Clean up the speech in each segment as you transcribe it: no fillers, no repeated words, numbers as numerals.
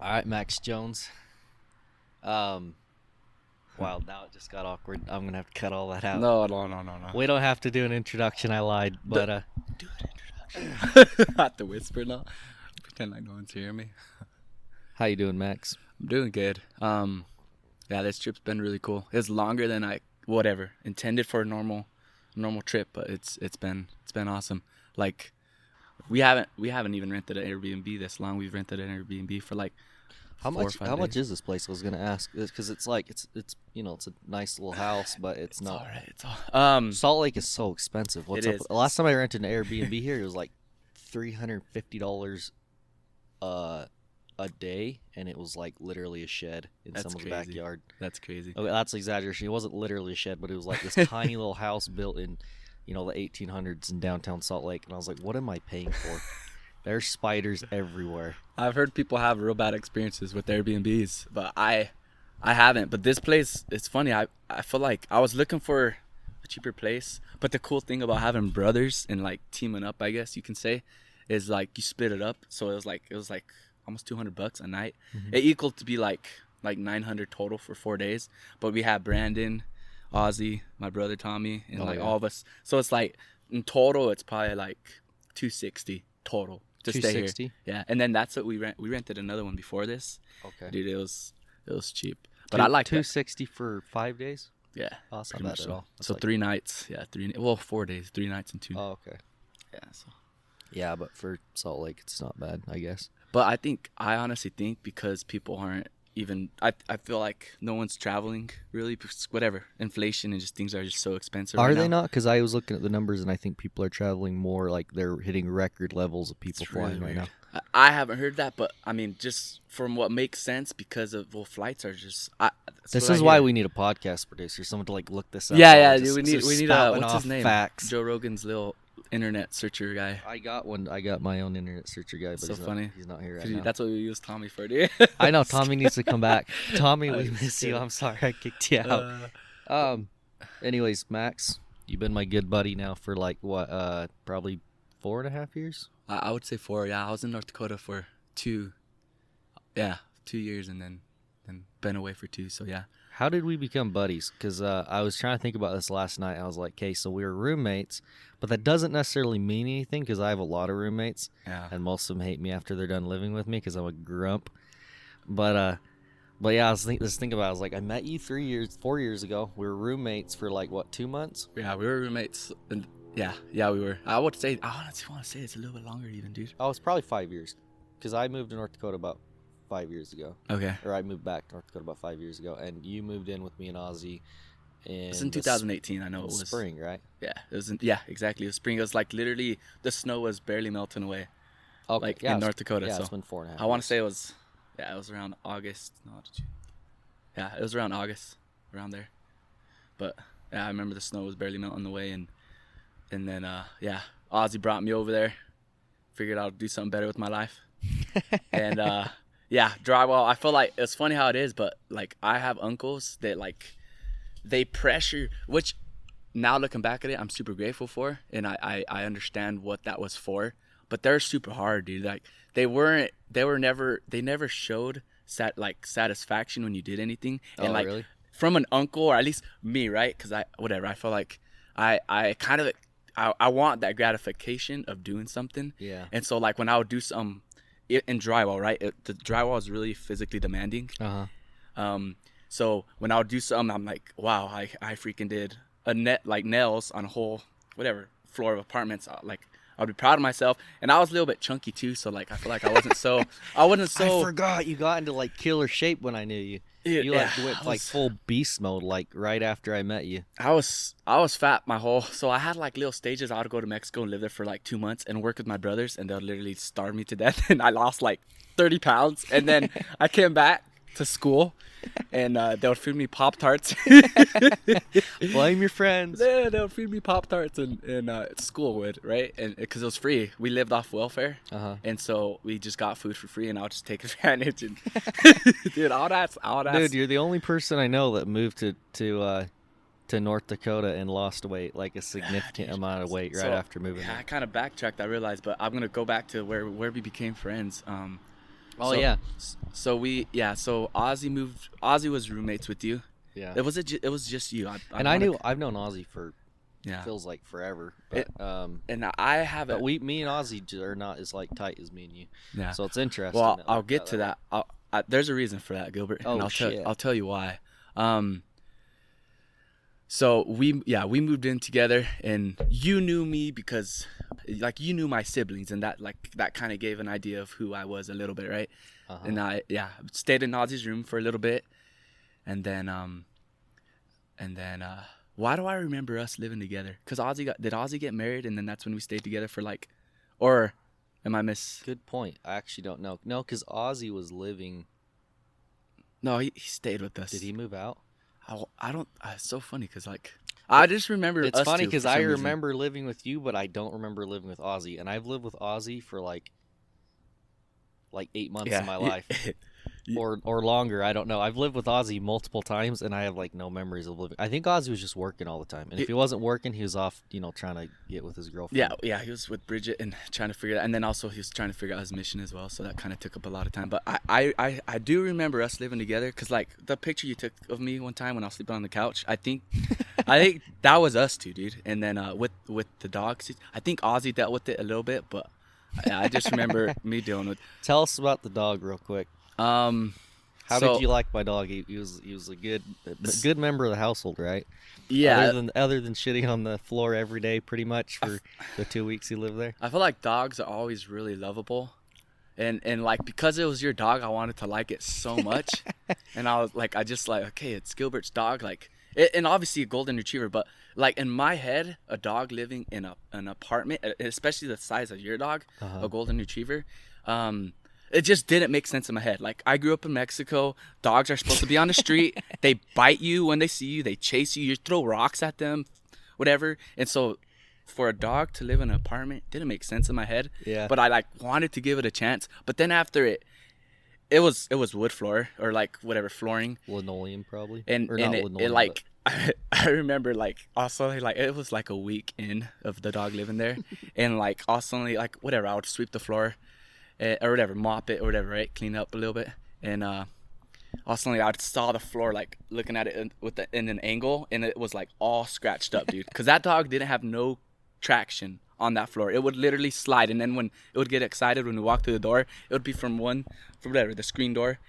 All right, Max Jones. Um, wow, now it just got awkward. I'm gonna have to cut all that out. No. We don't have to do an introduction. I lied, but Do an introduction. Not the whisper now. Pretend like no one's hearing me. how you doing, Max? I'm doing good. Yeah, this trip's been really cool. It's longer than I intended for a normal trip, but it's been awesome. Like we haven't even rented an Airbnb this long. We've rented an Airbnb for like How 4 or much? 5 How days. much is this place? I was gonna ask because it's like it's it's a nice little house, but it's It's not. all right. It's all Salt Lake is so expensive. What's It up? is. The last time I rented an Airbnb here, it was like $350 a day, and it was like literally a shed in That's someone's crazy. backyard. That's crazy. Okay, that's exaggeration. It wasn't literally a shed, but it was like this tiny little house built in, the 1800s in downtown Salt Lake. And I was like, what am I paying for? There's spiders everywhere. I've heard people have real bad experiences with Airbnbs, but I haven't. But this place, it's funny. I feel like I was looking for a cheaper place, but the cool thing about having brothers and like teaming up, I guess you can say, is like you split it up. So it was like almost $200 a night. Mhm. It equaled to be like 900 total for 4 days. But we had Brandon, Ozzy, my brother Tommy, and Oh, like yeah. all of us. So it's like in total, it's probably like 260 total to stay here. 260? Yeah, and then that's what we rent. We rented another one before this. Okay. Dude, it was cheap, but I like that. 260 for 5 days? Yeah, Oh, that's not pretty bad much at so. all. That's So like- 3 nights. Yeah, 4 days, 3 nights and 2. Oh, okay. Yeah. So, Yeah, but for Salt Lake, it's not bad, I guess. but I honestly think because people aren't even. I feel like no one's traveling really because whatever inflation and just things are just so expensive. Are right they now. not? Because I was looking at the numbers, and I think people are traveling more. Like they're hitting record levels of people It's really flying right weird. now. I haven't heard that, but I mean, just from what makes sense because of flights are just. That's This what I is why hear. we need a podcast producer, someone to like look this up. Yeah, while yeah. just- We just need spouting what's off his name? Facts. Joe Rogan's little internet searcher guy. I got one. I got my own internet searcher guy, but So he's funny. Not, he's not here right 'Cause now. that's what we use Tommy for, dude. I know Tommy needs to come back. Tommy, we I'm miss just you. kidding. I'm sorry I kicked you out. Anyways, Max, you've been my good buddy now for like what? Probably 4.5 years. I would say 4. Yeah, I was in North Dakota for 2. Yeah, 2 years and then been away for 2. So yeah. How did we become buddies? Because I was trying to think about this last night. I was like, okay, so we were roommates, but that doesn't necessarily mean anything because I have a lot of roommates, Yeah. and most of them hate me after they're done living with me because I'm a grump. But yeah, I was thinking about it. I was like, I met you 4 years ago. We were roommates for like, what, 2 months? Yeah, we were roommates. And yeah, we were. I honestly want to say it's a little bit longer even, dude. Oh, it's probably 5 years because I moved to North Dakota about 5 years ago. Okay. Or I moved back to North Dakota about 5 years ago, and you moved in with me and Ozzy It's in the 2018. I know it was spring, right? Yeah, it was. Yeah, exactly. It was spring. It was like literally the snow was barely melting away. Okay, Like yeah, in it's- North Dakota. Yeah, so it's been 4.5 I want to years. say it was. Yeah, it was around August. No, did you? Yeah, it was around August, around there. But yeah, I remember the snow was barely melting away, and then yeah, Ozzy brought me over there. Figured I'd do something better with my life, and yeah, drywall. I feel like it's funny how it is, but like I have uncles that like they pressure, which now looking back at it, I'm super grateful for, and I understand what that was for. But they're super hard, dude. Like they never showed satisfaction when you did anything, and Oh, like really? from an uncle or at least me, right? Because I feel like I kind of I want that gratification of doing something. Yeah. And so like when I would do some in drywall, right? The drywall is really physically demanding. Uh-huh. So when I would do something, I'm like, wow, I freaking did a net like nails on a whole whatever floor of apartments. Like I'd be proud of myself, and I was a little bit chunky too. So like I feel like I wasn't so I forgot you got into like killer shape when I knew you. You like yeah, went I like was- full beast mode like right after I met you. I was fat my whole, so I had like little stages. I would go to Mexico and live there for like 2 months and work with my brothers, and they'll literally starve me to death. And I lost like 30 pounds, and then I came back to school, and they would feed me Pop Tarts. Blame your friends. Yeah, they would feed me Pop Tarts, and school would, right? And because it was free, we lived off welfare, Uh-huh. and so we just got food for free, and I'll just take advantage. And dude, all that. Dude, you're the only person I know that moved to North Dakota and lost weight, like a significant amount of weight right after moving Yeah, I there. kind of backtracked. I realized, but I'm gonna go back to where we became friends. Oh yeah, So Ozzy was roommates with you. yeah. It was just you. And I've known Ozzy for Yeah. feels like forever. But And I haven't. but me and Ozzy are not as like tight as me and you. Yeah. So it's interesting. Well, that I'll worked get out to way. that. There's a reason for that, Gilbert. Oh, and shit. I'll tell you why. So we moved in together, and you knew me because like you knew my siblings, and that kind of gave an idea of who I was a little bit, right? Uh-huh. And I stayed in Ozzy's room for a little bit, and then why do I remember us living together? Because did Ozzy get married, and then that's when we stayed together for like, or am I Good point. I actually don't know. No, because Ozzy was living. No, he stayed with us. Did he move out? I don't. It's so funny because like I just remember. It's us funny two because for I some reason. remember living with you, but I don't remember living with Ozzy. And I've lived with Ozzy for like 8 months of my life. Or longer. I don't know. I've lived with Ozzy multiple times, and I have like no memories of living. I think Ozzy was just working all the time, and if he wasn't working, he was off, trying to get with his girlfriend. Yeah, he was with Bridget and trying to figure it out, and then also he was trying to figure out his mission as well. So that kind of took up a lot of time. But I do remember us living together because like the picture you took of me one time when I was sleeping on the couch. I think that was us two, dude. And then with the dogs, I think Ozzy dealt with it a little bit, but I just remember me dealing with. Tell us about the dog real quick. How did you like my dog? He was a good member of the household, right? Yeah. Other than shitting on the floor every day, pretty much for the 2 weeks he lived there. I feel like dogs are always really lovable, and like because it was your dog, I wanted to like it so much, and I just like okay, it's Gilbert's dog, like, and obviously a golden retriever, but like in my head, a dog living in an apartment, especially the size of your dog, a golden retriever, it just didn't make sense in my head. Like, I grew up in Mexico. Dogs are supposed to be on the street. They bite you when they see you. They chase you. You throw rocks at them, whatever. And so for a dog to live in an apartment didn't make sense in my head. Yeah. But I, like, wanted to give it a chance. But then after it was wood floor or, like, whatever, flooring. Linoleum, probably. And not it linoleum, like, I remember, like, also, like, it was, like, a week in of the dog living there. And, like, also, like, whatever, I would sweep the floor. Or whatever, mop it or whatever, right? Clean up a little bit, and also I saw the floor, like looking at it in an angle, and it was like all scratched up, dude. Because that dog didn't have no traction on that floor. It would literally slide, and then when it would get excited when we walked through the door, it would be from whatever the screen door,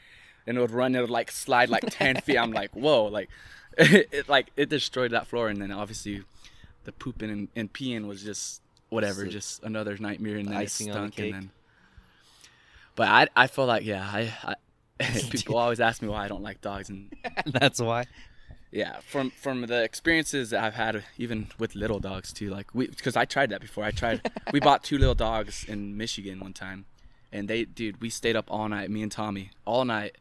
and it would run. It would like slide like 10 feet. I'm like, whoa, like it destroyed that floor, and then obviously the pooping and peeing was just whatever, just another nightmare, and then it icing on the stunk, cake. and then. But I feel like I people always ask me why I don't like dogs, and That's why. yeah, from the experiences that I've had, even with little dogs too, like because I tried that before. We bought 2 little dogs in Michigan one time, and we stayed up all night, me and Tommy, all night,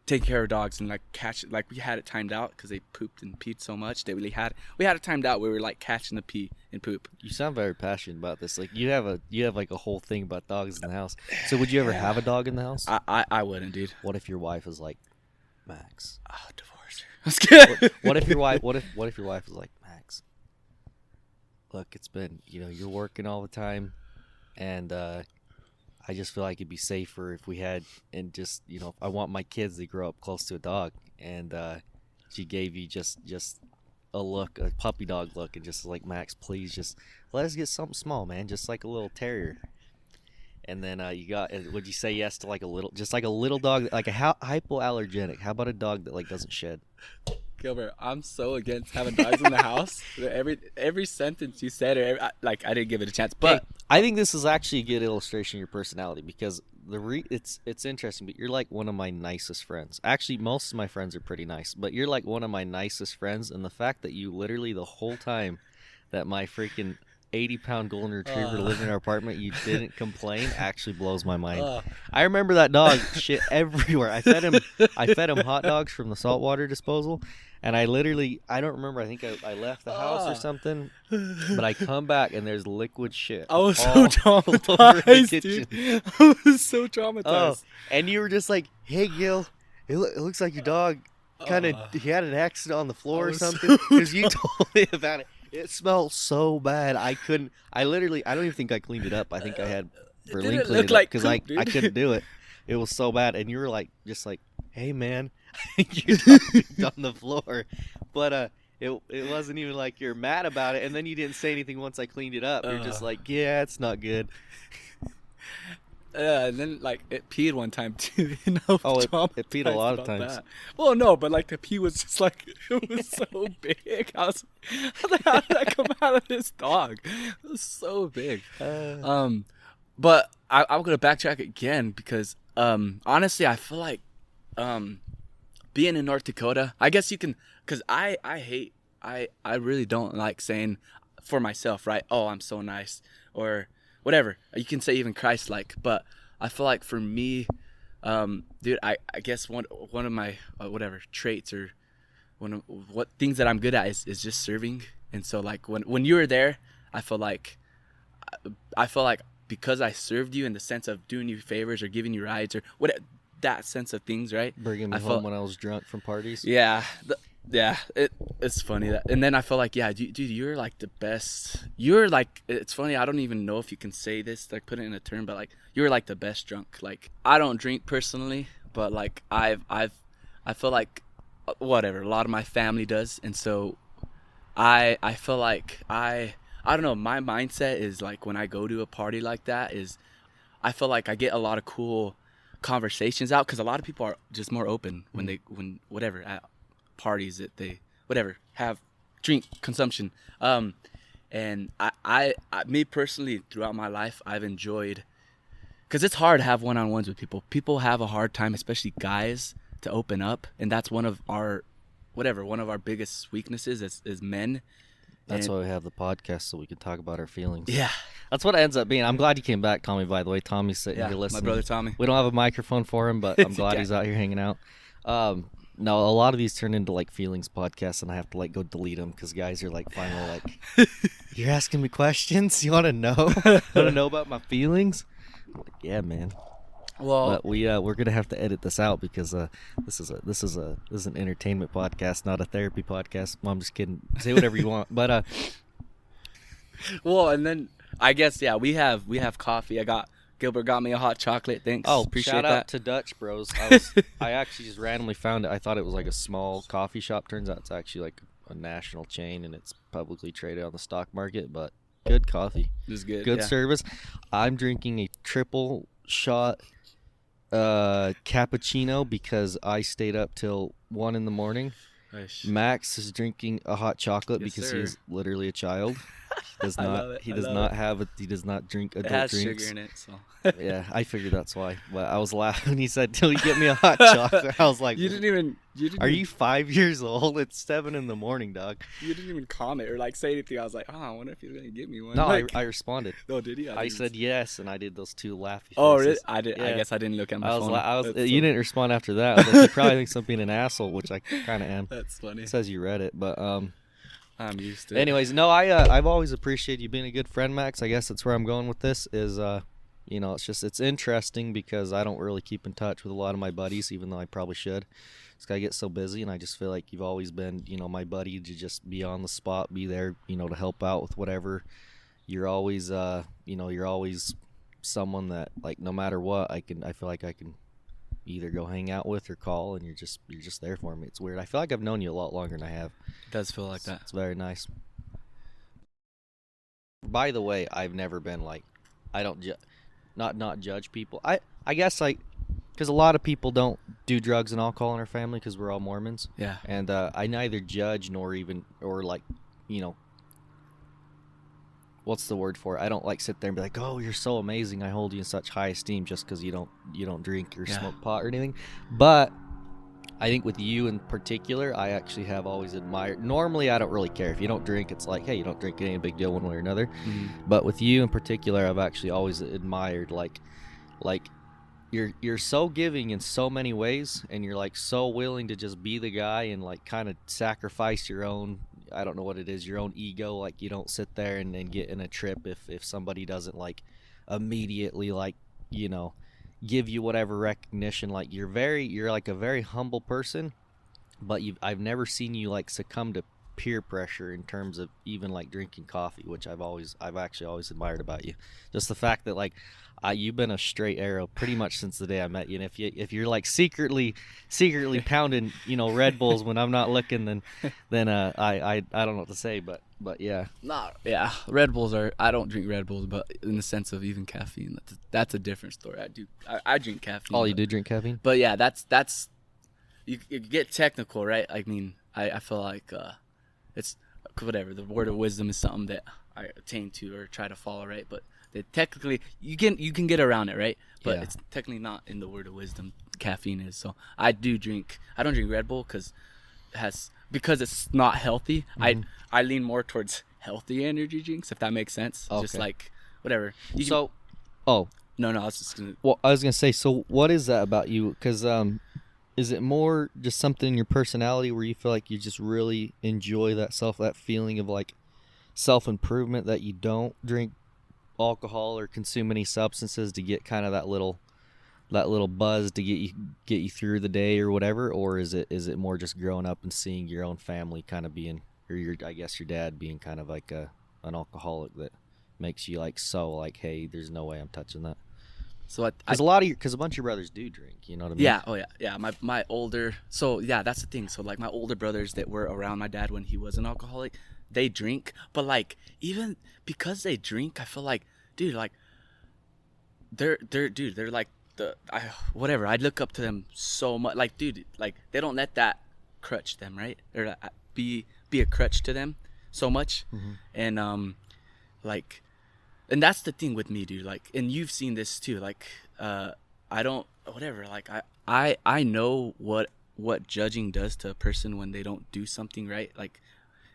taking care of dogs and like we had it timed out because they pooped and peed so much that we had it timed out where we were like catching the pee and poop. You sound very passionate about this. Like you have like a whole thing about dogs in the house. So would you ever have a dog in the house? I wouldn't, dude. What if your wife is like, Max? Oh, divorce her. What if your wife? What if your wife is like, Max? Look, it's been you're working all the time, and I just feel like it'd be safer if we had, and just I want my kids to grow up close to a dog, and she gave you just a look, a puppy dog look, and just like, Max, please just let us get something small, man, just like a little terrier. And then would you say yes to like a little dog, like a hypoallergenic? How about a dog that like doesn't shed? Gilbert, I'm so against having dogs in the house. Every sentence you said, I didn't give it a chance. But hey, I think this is actually a good illustration of your personality because it's interesting. But you're like one of my nicest friends. Actually, most of my friends are pretty nice, but you're like one of my nicest friends. And the fact that you literally the whole time that my freaking 80-pound golden retriever lived in our apartment, you didn't complain, actually blows my mind. I remember that dog shit everywhere. I fed him hot dogs from the saltwater disposal, and I don't remember, I think I left the house or something, but I come back and there's liquid shit. I was so traumatized, dude. I was so traumatized. And you were just like, hey, Gil, it looks like your dog he had an accident on the floor or something, because you told me about it. It smelled so bad. I don't even think I cleaned it up. I think I had It for lean didn't look cleaning up like because poop, I dude. couldn't do it. It was so bad, and you were like, just like, hey man, you dumped on the floor, but it wasn't even like you're mad about it, and then you didn't say anything once I cleaned it up. You're Uh, just like, yeah, it's not good. and then like it peed one time too. You know, Oh, it peed a traumatized lot of about times. that. Well, no, but like the pee was just like it was so big. How did that come out of this dog? It was so big. Uh, But I'm gonna backtrack again because honestly, I feel like um being in North Dakota, I guess you can, because I hate, I really don't like saying for myself, right? Oh, I'm so nice or whatever. You can say even Christ like, but I feel like for me, dude, I guess one of my whatever traits or one of what things that I'm good at is just serving. And so like when you were there, I feel like because I served you in the sense of doing you favors or giving you rides or what that sense of things, right? bringing me I home felt when I was drunk from parties. yeah, yeah. It's funny that, and then I felt like yeah, dude, you're like the best. You're like it's funny. I don't even know if you can say this, like put it in a term, but like you're like the best drunk. Like I don't drink personally, but like I feel like whatever a lot of my family does, and so I feel like I don't know. My mindset is like when I go to a party like that is I feel like I get a lot of cool conversations out because a lot of people are just more open when when whatever at parties that they whatever have drink consumption. And I me personally throughout my life I've enjoyed because it's hard to have one-on-ones with people. People have a hard time, especially guys, to open up, and that's one of our biggest weaknesses as men. That's And why we have the podcast so we can talk about our feelings. yeah, That's what it ends up being. I'm glad you came back, Tommy, by the way. Tommy's sitting yeah, here my listening. brother Tommy. We don't have a microphone for him, but I'm glad Yeah. he's out here hanging out. No, a lot of these turn into like feelings podcasts, and I have to like go delete them because guys are like finally like, "You're asking me questions? You want to know? Want to know about my feelings?" I'm like, yeah, man. Well, But we're gonna have to edit this out because this is an entertainment podcast, not a therapy podcast. Well, I'm just kidding. Say whatever you want, but well, and then I guess yeah, we have coffee. Gilbert got me a hot chocolate. Thanks. oh, Appreciate shout that. out to Dutch Bros. I actually just randomly found it. I thought it was like a small coffee shop. Turns out it's actually like a national chain, and it's publicly traded on the stock market. But good coffee, This is good. good yeah. service. I'm drinking a triple shot cappuccino because I stayed up till 1 in the morning. Nice. Max is drinking a hot chocolate Yes, because sir. he's literally a child. He does I not. love it. He I does love not it. have. He does not drink It adult has drinks. sugar in it, so Yeah, I figured that's why. But I was laughing. He said, "Till you get me a hot chocolate." I was like, you didn't even. "Are you 5 years old? It's 7 in the morning, dog." You didn't even comment or like say anything. I was like, oh, I wonder if he's gonna give me one. No, like, I responded. oh, did he? I didn't said see. yes, and I did those two laughy faces. Oh, really? I did. I Yeah. guess I didn't look at my I was, phone. I was. That's You so- didn't respond after that. I was like, you probably think I'm being an asshole, which I kind of am. That's funny. It says you read it, but I'm used to it. anyways, no, I've always appreciated you being a good friend, Max. I guess that's where I'm going with this. Is it's interesting because I don't really keep in touch with a lot of my buddies, even though I probably should. Just I get so busy, and I just feel like you've always been, my buddy to just be on the spot, be there, to help out with whatever. You're always, you're always someone that like no matter what, I feel like I can either go hang out with or call, and you're just there for me. It's weird. I feel like I've known you a lot longer than I have. It does feel like that. It's very nice. By the way, I've never been like, I don't not judge people. I guess like, because a lot of people don't do drugs and alcohol in our family because we're all Mormons, Yeah. and I neither judge nor like, what's the word for it? I don't like sit there and be like, oh, you're so amazing. I hold you in such high esteem just because you don't drink or Yeah. smoke pot or anything. But I think with you in particular, I actually have always admired. Normally, I don't really care if you don't drink. It's like, hey, you don't drink, it ain't a big deal one way or another. Mhm. But with you in particular, I've actually always admired like you're so giving in so many ways, and you're like so willing to just be the guy and like kind of sacrifice your own, I don't know what it is, your own ego. Like you don't sit there and get in a trip if somebody doesn't like immediately like give you whatever recognition. Like you're like a very humble person, but I've never seen you like succumb to peer pressure in terms of even like drinking coffee, which I've actually always admired about you. Just the fact that like you've been a straight arrow pretty much since the day I met you. And if you're like secretly pounding, Red Bulls when I'm not looking, then I don't know what to say, but yeah. Nah, yeah. Red Bulls are. I don't drink Red Bulls, but in the sense of even caffeine, that's a different story. I drink caffeine. Oh, you do drink caffeine? But yeah, that's you get technical, right? I mean, I feel like it's whatever. The word of wisdom is something that I attain to or try to follow, right? But technically, you can get around it, right? But Yeah. it's technically not in the word of wisdom. Caffeine is. So I don't drink Red Bull because it's not healthy. Mhm. I lean more towards healthy energy drinks, if that makes sense. Okay. Just like whatever. Oh, No, I was just gonna. well, I was gonna say, so what is that about you? Because is it more just something in your personality where you feel like you just really enjoy that feeling of like self improvement, that you don't drink alcohol or consume any substances to get kind of that little buzz to get you through the day or whatever? Or is it more just growing up and seeing your own family kind of being, or I guess your dad being kind of like an alcoholic that makes you like, so like, hey, there's no way I'm touching that? So Because a bunch of your brothers do drink, you know what I mean? yeah, oh yeah. My older, so yeah, that's the thing. So like my older brothers that were around my dad when he was an alcoholic, they drink, but like even because they drink, I feel like, dude, like they're like whatever. I look up to them so much. Like, dude, like they don't let that crutch them, right? Or be a crutch to them so much. Mhm. And like, and that's the thing with me, dude. Like, and you've seen this too. Like, I don't whatever. Like, I know what judging does to a person when they don't do something right. Like,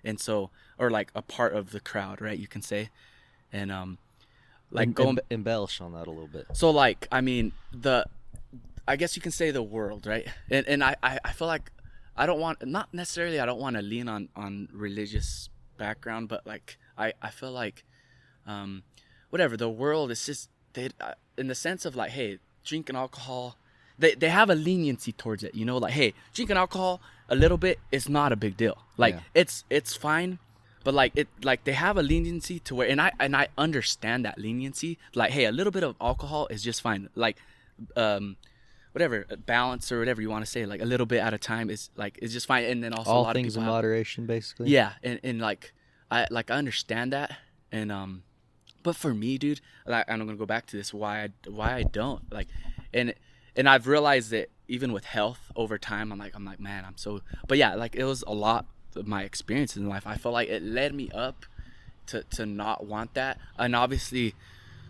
and so, or like a part of the crowd, right? You can say, and like embellish on that a little bit. so like, I mean, I guess you can say the world, right? And I feel like I don't want, not necessarily I don't want to lean on religious background, but like I feel like whatever, the world is just they in the sense of like, hey, drinking alcohol, they have a leniency towards it, like, hey, drinking alcohol a little bit is not a big deal. Like, Yeah. it's fine. But like they have a leniency to where, and I understand that leniency. Like, hey, a little bit of alcohol is just fine. Like, whatever, balance or whatever you want to say. Like a little bit at a time is just fine. And then also a All lot things of people in have, moderation, basically. yeah, and like I understand that, and but for me, dude, like, and I'm gonna go back to this, why I don't like, and I've realized that even with health over time, I'm like, man, I'm so, but yeah, like it was a lot of my experiences in life. I feel like it led me up to not want that, and obviously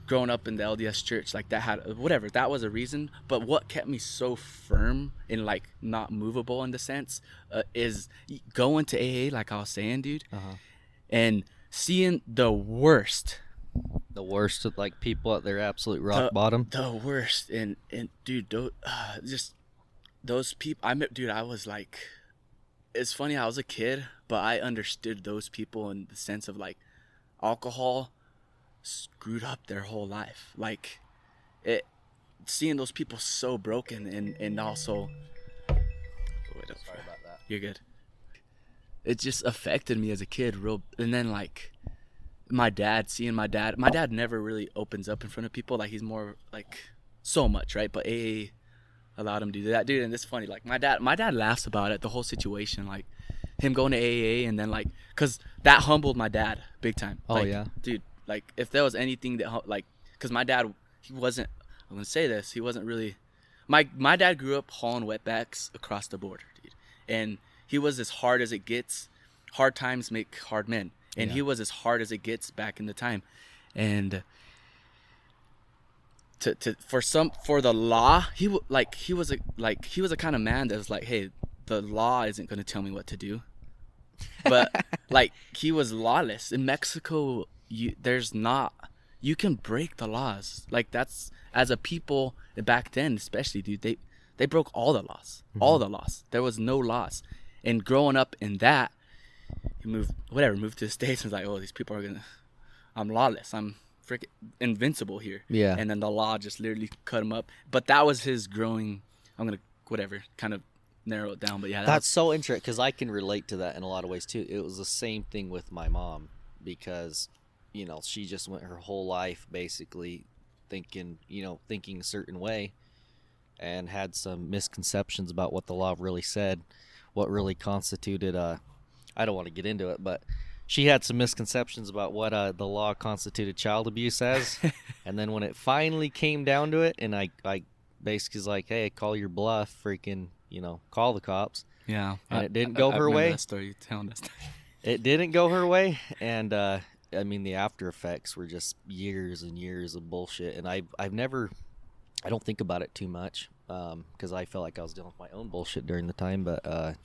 growing up in the LDS church, like that had whatever, that was a reason. But what kept me so firm and like not movable in the sense is going to AA, like I was saying, dude, and seeing the worst of like people at their absolute rock bottom. the worst, and dude, just those people I met, dude. I was like, it's funny, I was a kid, but I understood those people in the sense of like alcohol screwed up their whole life. Like, it, seeing those people so broken, and also, sorry about that. You're good. It just affected me as a kid real. And then like my dad never really opens up in front of people. Like, he's more like so much, right? But AA allowed him to do that, dude. And it's funny, like my dad laughs about it, the whole situation, like him going to AA, and then like, cause that humbled my dad big time. Oh, like, yeah, dude. Like, if there was anything that like, cause my dad, he wasn't. I'm gonna say this. He wasn't really. My dad grew up hauling wetbacks across the border, dude, and he was as hard as it gets. Hard times make hard men, and he was as hard as it gets back in the time, and for the law, he was a kind of man that was like, hey, the law isn't gonna tell me what to do, but like, he was lawless in Mexico. You can break the laws. Like, that's, as a people back then, especially, dude, they broke all the laws. All the laws. There was no laws. And growing up in that, he moved to the States, and was like, oh, these people I'm lawless. I'm freaking invincible here. Yeah. And then the law just literally cut him up. But that was his growing, I'm gonna kind of narrow it down. But yeah, That's so interesting because I can relate to that in a lot of ways too. It was the same thing with my mom because, she just went her whole life basically thinking a certain way and had some misconceptions about what the law really said, what really constituted I don't want to get into it, but she had some misconceptions about what the law constituted child abuse as. And then when it finally came down to it, and I basically was like, hey, call your bluff, freaking, call the cops. yeah. And it didn't go I her remember way. that story. Telling us. It didn't go her way, and I mean the after effects were just years and years of bullshit. And I've never, I don't think about it too much because I felt like I was dealing with my own bullshit during the time. But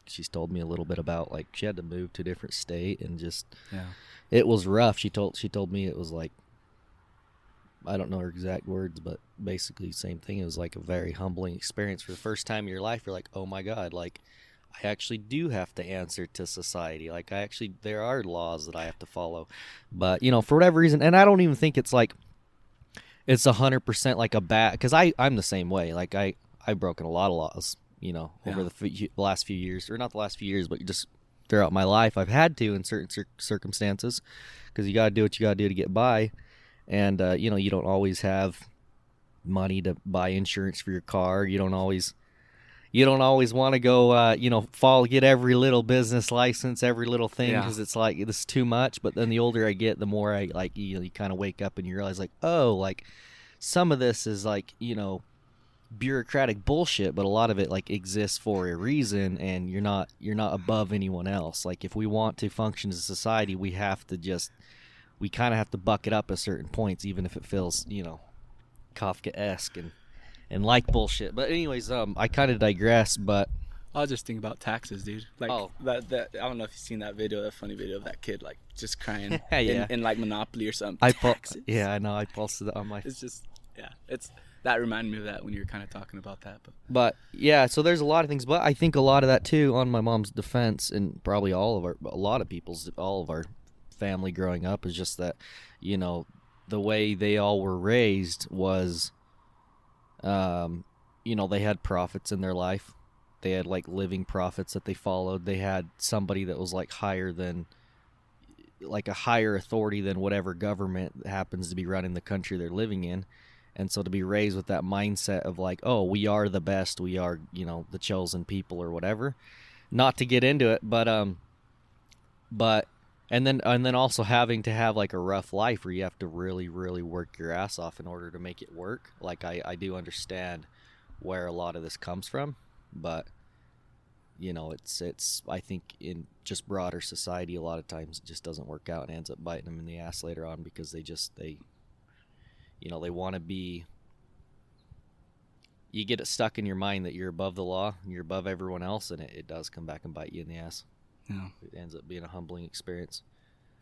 she's told me a little bit about like she had to move to a different state and just it was rough. She told me it was like, I don't know her exact words, but basically same thing. It was like a very humbling experience for the first time in your life. You're like, oh my God, like I actually do have to answer to society. Like there are laws that I have to follow. But for whatever reason, and I don't even think it's like it's 100% like a bad, because I'm the same way. Like I've broken a lot of laws, over the last few years, or not the last few years, but just throughout my life, I've had to in certain circumstances, because you got to do what you got to do to get by. And, you don't always have money to buy insurance for your car. You don't always want to go, get every little business license, every little thing, because it's like, this is too much. But then the older I get, the more I like, you kind of wake up and you realize like, oh, like some of this is like, bureaucratic bullshit, but a lot of it like exists for a reason, and you're not above anyone else. Like if we want to function as a society, we kind of have to buck it up at certain points, even if it feels, Kafka-esque and like bullshit. But anyways, I kind of digress, but I was just thinking about taxes, dude. Like that I don't know if you've seen that video, that funny video of that kid like just crying in like Monopoly or something. I know, I posted it on my. It's just that reminded me of that when you were kind of talking about that. But yeah, so there's a lot of things, but I think a lot of that too, on my mom's defense, and probably all of our family growing up, is just that, the way they all were raised was, they had prophets in their life. They had like living prophets that they followed. They had somebody that was like a higher authority than whatever government happens to be running the country they're living in. And so to be raised with that mindset of like, oh, we are the best, we are, the chosen people or whatever. Not to get into it, but and then also having to have like a rough life where you have to really, really work your ass off in order to make it work. Like I do understand where a lot of this comes from, but it's I think in just broader society, a lot of times it just doesn't work out and ends up biting them in the ass later on, because they want to be, you get it stuck in your mind that you're above the law, and you're above everyone else, and it does come back and bite you in the ass. Yeah. It ends up being a humbling experience.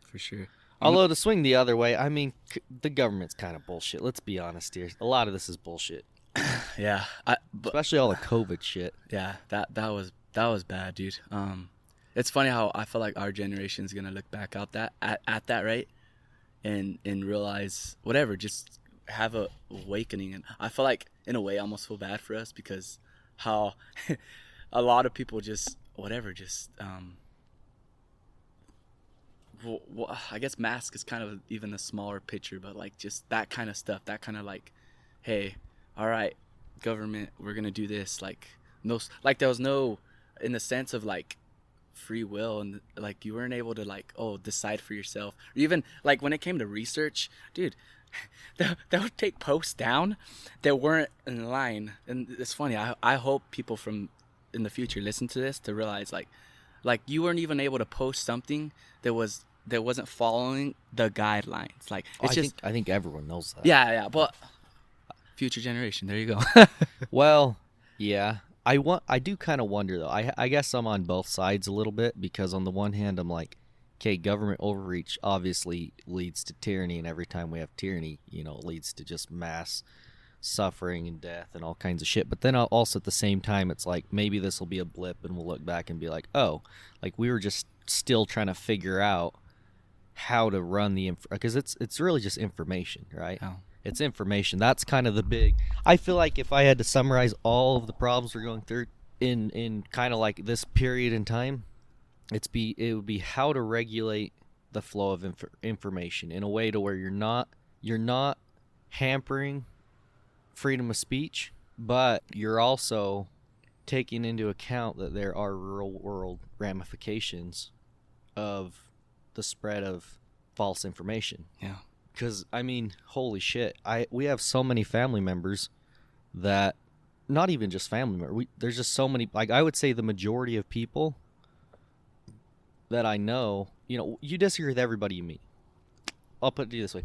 For sure. Although to swing the other way, I mean, the government's kind of bullshit. Let's be honest here. A lot of this is bullshit. Yeah. Especially all the COVID shit. Yeah, that was bad, dude. It's funny how I feel like our generation is gonna look back at that, right, and realize whatever, just have a awakening. And I feel like in a way I almost feel bad for us, because how a lot of people just I guess mask is kind of even a smaller picture, but like just that kind of stuff, that kind of like, hey, all right, government, we're gonna do this, like no, like there was no, in the sense of like free will, and like you weren't able to like, oh, decide for yourself, or even like when it came to research, dude, they would take posts down that weren't in line. And it's funny, I hope people from in the future listen to this to realize like you weren't even able to post something that wasn't following the guidelines. Like it's I think everyone knows that. Yeah, but future generation, there you go. Well, yeah. I do kind of wonder though. I guess I'm on both sides a little bit, because on the one hand I'm like, okay, government overreach obviously leads to tyranny, and every time we have tyranny, it leads to just mass suffering and death and all kinds of shit. But then also at the same time, it's like maybe this will be a blip, and we'll look back and be like, oh, like we were just still trying to figure out how to run because it's really just information, right? Oh. It's information. That's kind of the big. I feel like if I had to summarize all of the problems we're going through in kind of like this period in time, it would be how to regulate the flow of information in a way to where you're not hampering freedom of speech, but you're also taking into account that there are real world ramifications of the spread of false information. Yeah. Because I mean, holy shit, we have so many family members that, not even just family members, there's just so many, like I would say the majority of people that I know, you disagree with everybody you meet. I'll put it this way.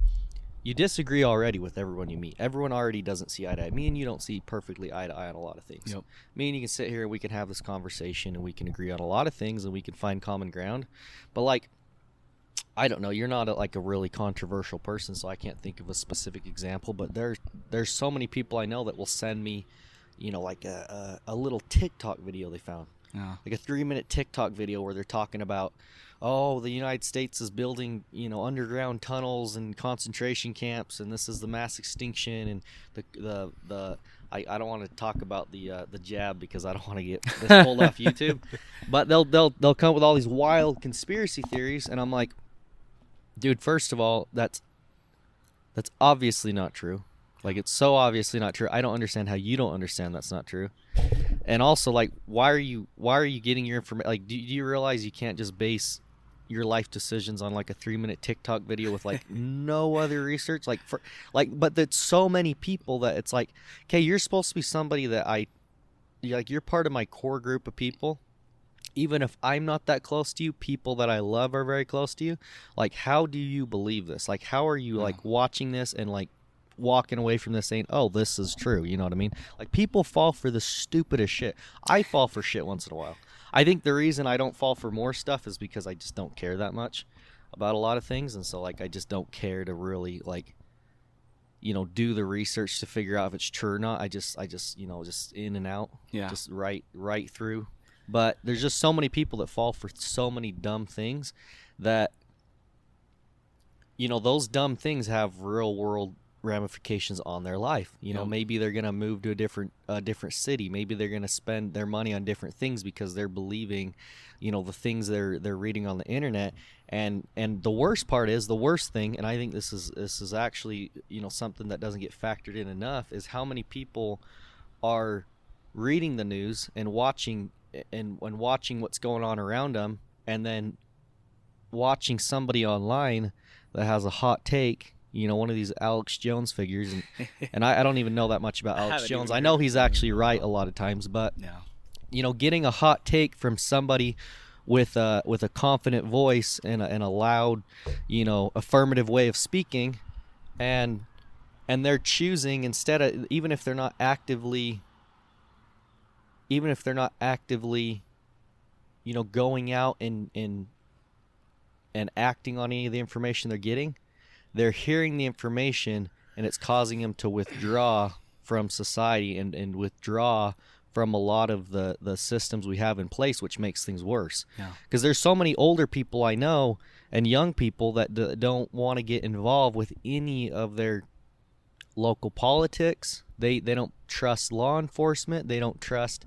You disagree already with everyone you meet. Everyone already doesn't see eye to eye. Me and you don't see perfectly eye to eye on a lot of things. Yep. Me and you can sit here and we can have this conversation and we can agree on a lot of things and we can find common ground. But like, I don't know, you're not a really controversial person, so I can't think of a specific example, but there's so many people I know that will send me, like a little TikTok video they found. Yeah. Like a 3-minute TikTok video where they're talking about, oh, the United States is building, underground tunnels and concentration camps, and this is the mass extinction, and the I don't want to talk about the jab because I don't want to get this pulled off YouTube, but they'll come up with all these wild conspiracy theories, and I'm like, dude, first of all, that's obviously not true. Like, it's so obviously not true. I don't understand how you don't understand that's not true. And also, like, why are you getting your information? Like, do you realize you can't just base your life decisions on like a 3-minute TikTok video with like no other research? But there's so many people that it's like, okay, you're supposed to be somebody that you're part of my core group of people. Even if I'm not that close to you, people that I love are very close to you. Like, how do you believe this? Like, how are you like watching this and like walking away from this saying, oh, this is true? You know what I mean? Like, people fall for the stupidest shit. I fall for shit once in a while. I think the reason I don't fall for more stuff is because I just don't care that much about a lot of things. And so like, I just don't care to really like, do the research to figure out if it's true or not. I just just in and out. Yeah. Just right through. But there's just so many people that fall for so many dumb things that, those dumb things have real world ramifications on their life. Maybe they're going to move to a different city. Maybe they're going to spend their money on different things because they're believing, the things they're reading on the internet. And the worst thing, and I think this is actually, something that doesn't get factored in enough, is how many people are reading the news and watching what's going on around them, and then watching somebody online that has a hot take, one of these Alex Jones figures, and I don't even know that much about Alex Jones. I know he's actually right a lot of times, but getting a hot take from somebody with a confident voice and a loud, affirmative way of speaking, and they're choosing, instead of, even if they're not actively going out and acting on any of the information they're getting, they're hearing the information and it's causing them to withdraw from society and withdraw from a lot of the systems we have in place, which makes things worse. Because there's so many older people I know and young people that don't want to get involved with any of their local politics. They don't trust law enforcement. They don't trust,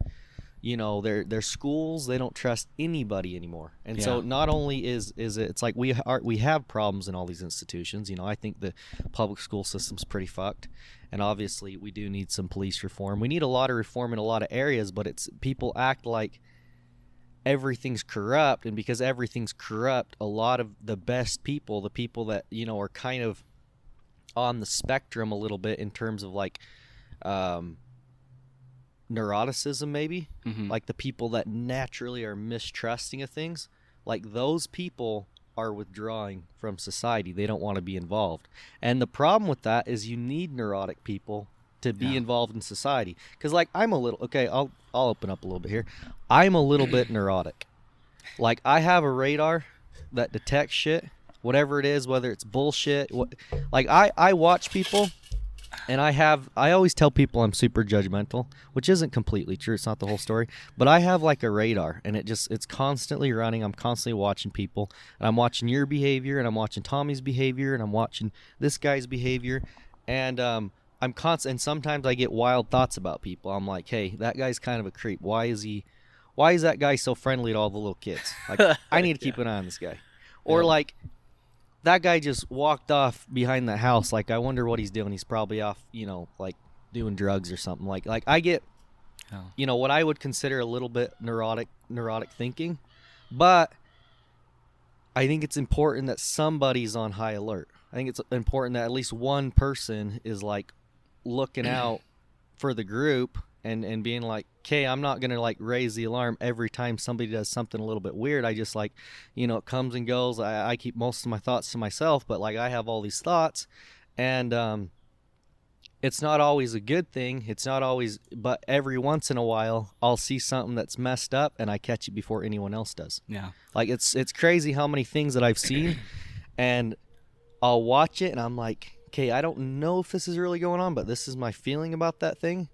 their schools. They don't trust anybody anymore. And so not only is it's like we have problems in all these institutions. I think the public school system's pretty fucked, and obviously we do need some police reform. We need a lot of reform in a lot of areas, but it's people act like everything's corrupt, and because everything's corrupt, a lot of the best people, the people that are kind of on the spectrum a little bit in terms of like neuroticism, maybe, like the people that naturally are mistrusting of things, like those people are withdrawing from society. They don't want to be involved. And the problem with that is you need neurotic people to be involved in society. Because like I'll open up a little bit here. I'm a little bit neurotic. Like, I have a radar that detects shit, whatever it is, whether it's bullshit. I watch people, and I always tell people I'm super judgmental, which isn't completely true. It's not the whole story, but I have like a radar, and it's constantly running. I'm constantly watching people, and I'm watching your behavior, and I'm watching Tommy's behavior, and I'm watching this guy's behavior, and I'm constant, and sometimes I get wild thoughts about people. I'm like, hey, that guy's kind of a creep. Why is that guy so friendly to all the little kids? Like, I need to keep Yeah. an eye on this guy. Or Yep. like, that guy just walked off behind the house. Like, I wonder what he's doing. He's probably off, like doing drugs or something. Like I get, Oh. what I would consider a little bit neurotic thinking, but I think it's important that somebody's on high alert. I think it's important that at least one person is like looking out for the group and being like, okay, I'm not going to like raise the alarm every time somebody does something a little bit weird. I just like, it comes and goes. I keep most of my thoughts to myself, but like I have all these thoughts, and it's not always a good thing. It's not always, but every once in a while I'll see something that's messed up and I catch it before anyone else does. Yeah. Like it's crazy how many things that I've seen, and I'll watch it and I'm like, okay, I don't know if this is really going on, but this is my feeling about that thing.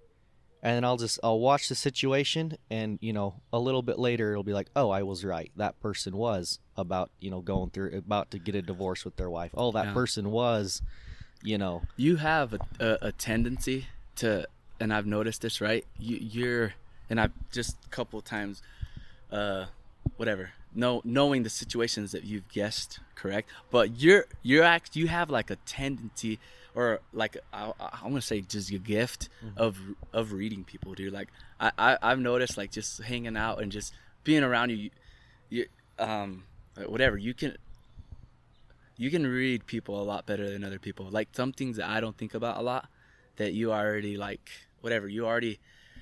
And then I'll watch the situation, and a little bit later it'll be like, oh, I was right. That person was about about to get a divorce with their wife. Oh, that person was, You have a tendency to, and I've noticed this, right? You're, and I've just a couple of times, knowing the situations that you've guessed correct, but you have like a tendency, or like I'm gonna say just your gift of reading people, dude. Like I've noticed, like just hanging out and just being around you whatever, you can read people a lot better than other people. Like some things that I don't think about a lot, that you already like, whatever, you already,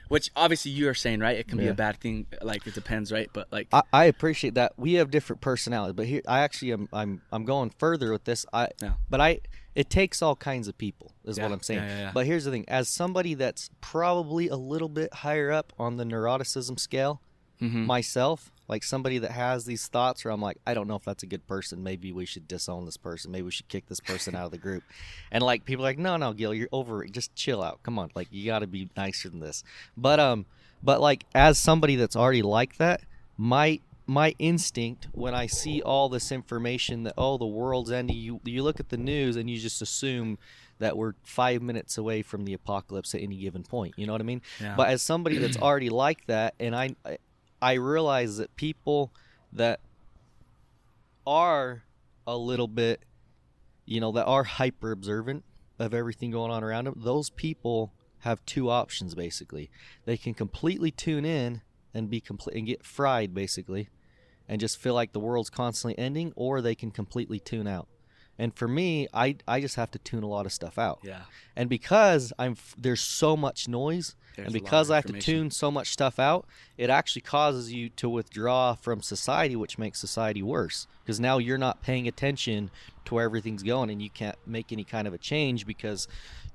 which obviously you are saying, right? It can be a bad thing. Like it depends, right? But like, I appreciate that. We have different personalities, but here I actually I'm going further with this. It takes all kinds of people, is what I'm saying. Yeah. But here's the thing: as somebody that's probably a little bit higher up on the neuroticism scale, myself, like somebody that has these thoughts where I'm like, I don't know if that's a good person. Maybe we should disown this person. Maybe we should kick this person out of the group. And like people are like, no, Gil, you're over it. Just chill out. Come on, like you got to be nicer than this. But like as somebody that's already like that, my instinct when I see all this information that the world's ending, you look at the news and you just assume that we're 5 minutes away from the apocalypse at any given point. You know what I mean? Yeah. But as somebody that's already like that, and I realize that people that are a little bit, that are hyper observant of everything going on around them, those people have two options basically. They can completely tune in and and get fried basically, and just feel like the world's constantly ending, or they can completely tune out. And for me, I just have to tune a lot of stuff out. Yeah. And because there's so much noise, There's and a lot because of I have to information. tune so much stuff out, it actually causes you to withdraw from society, which makes society worse. Because now you're not paying attention to where everything's going, and you can't make any kind of a change because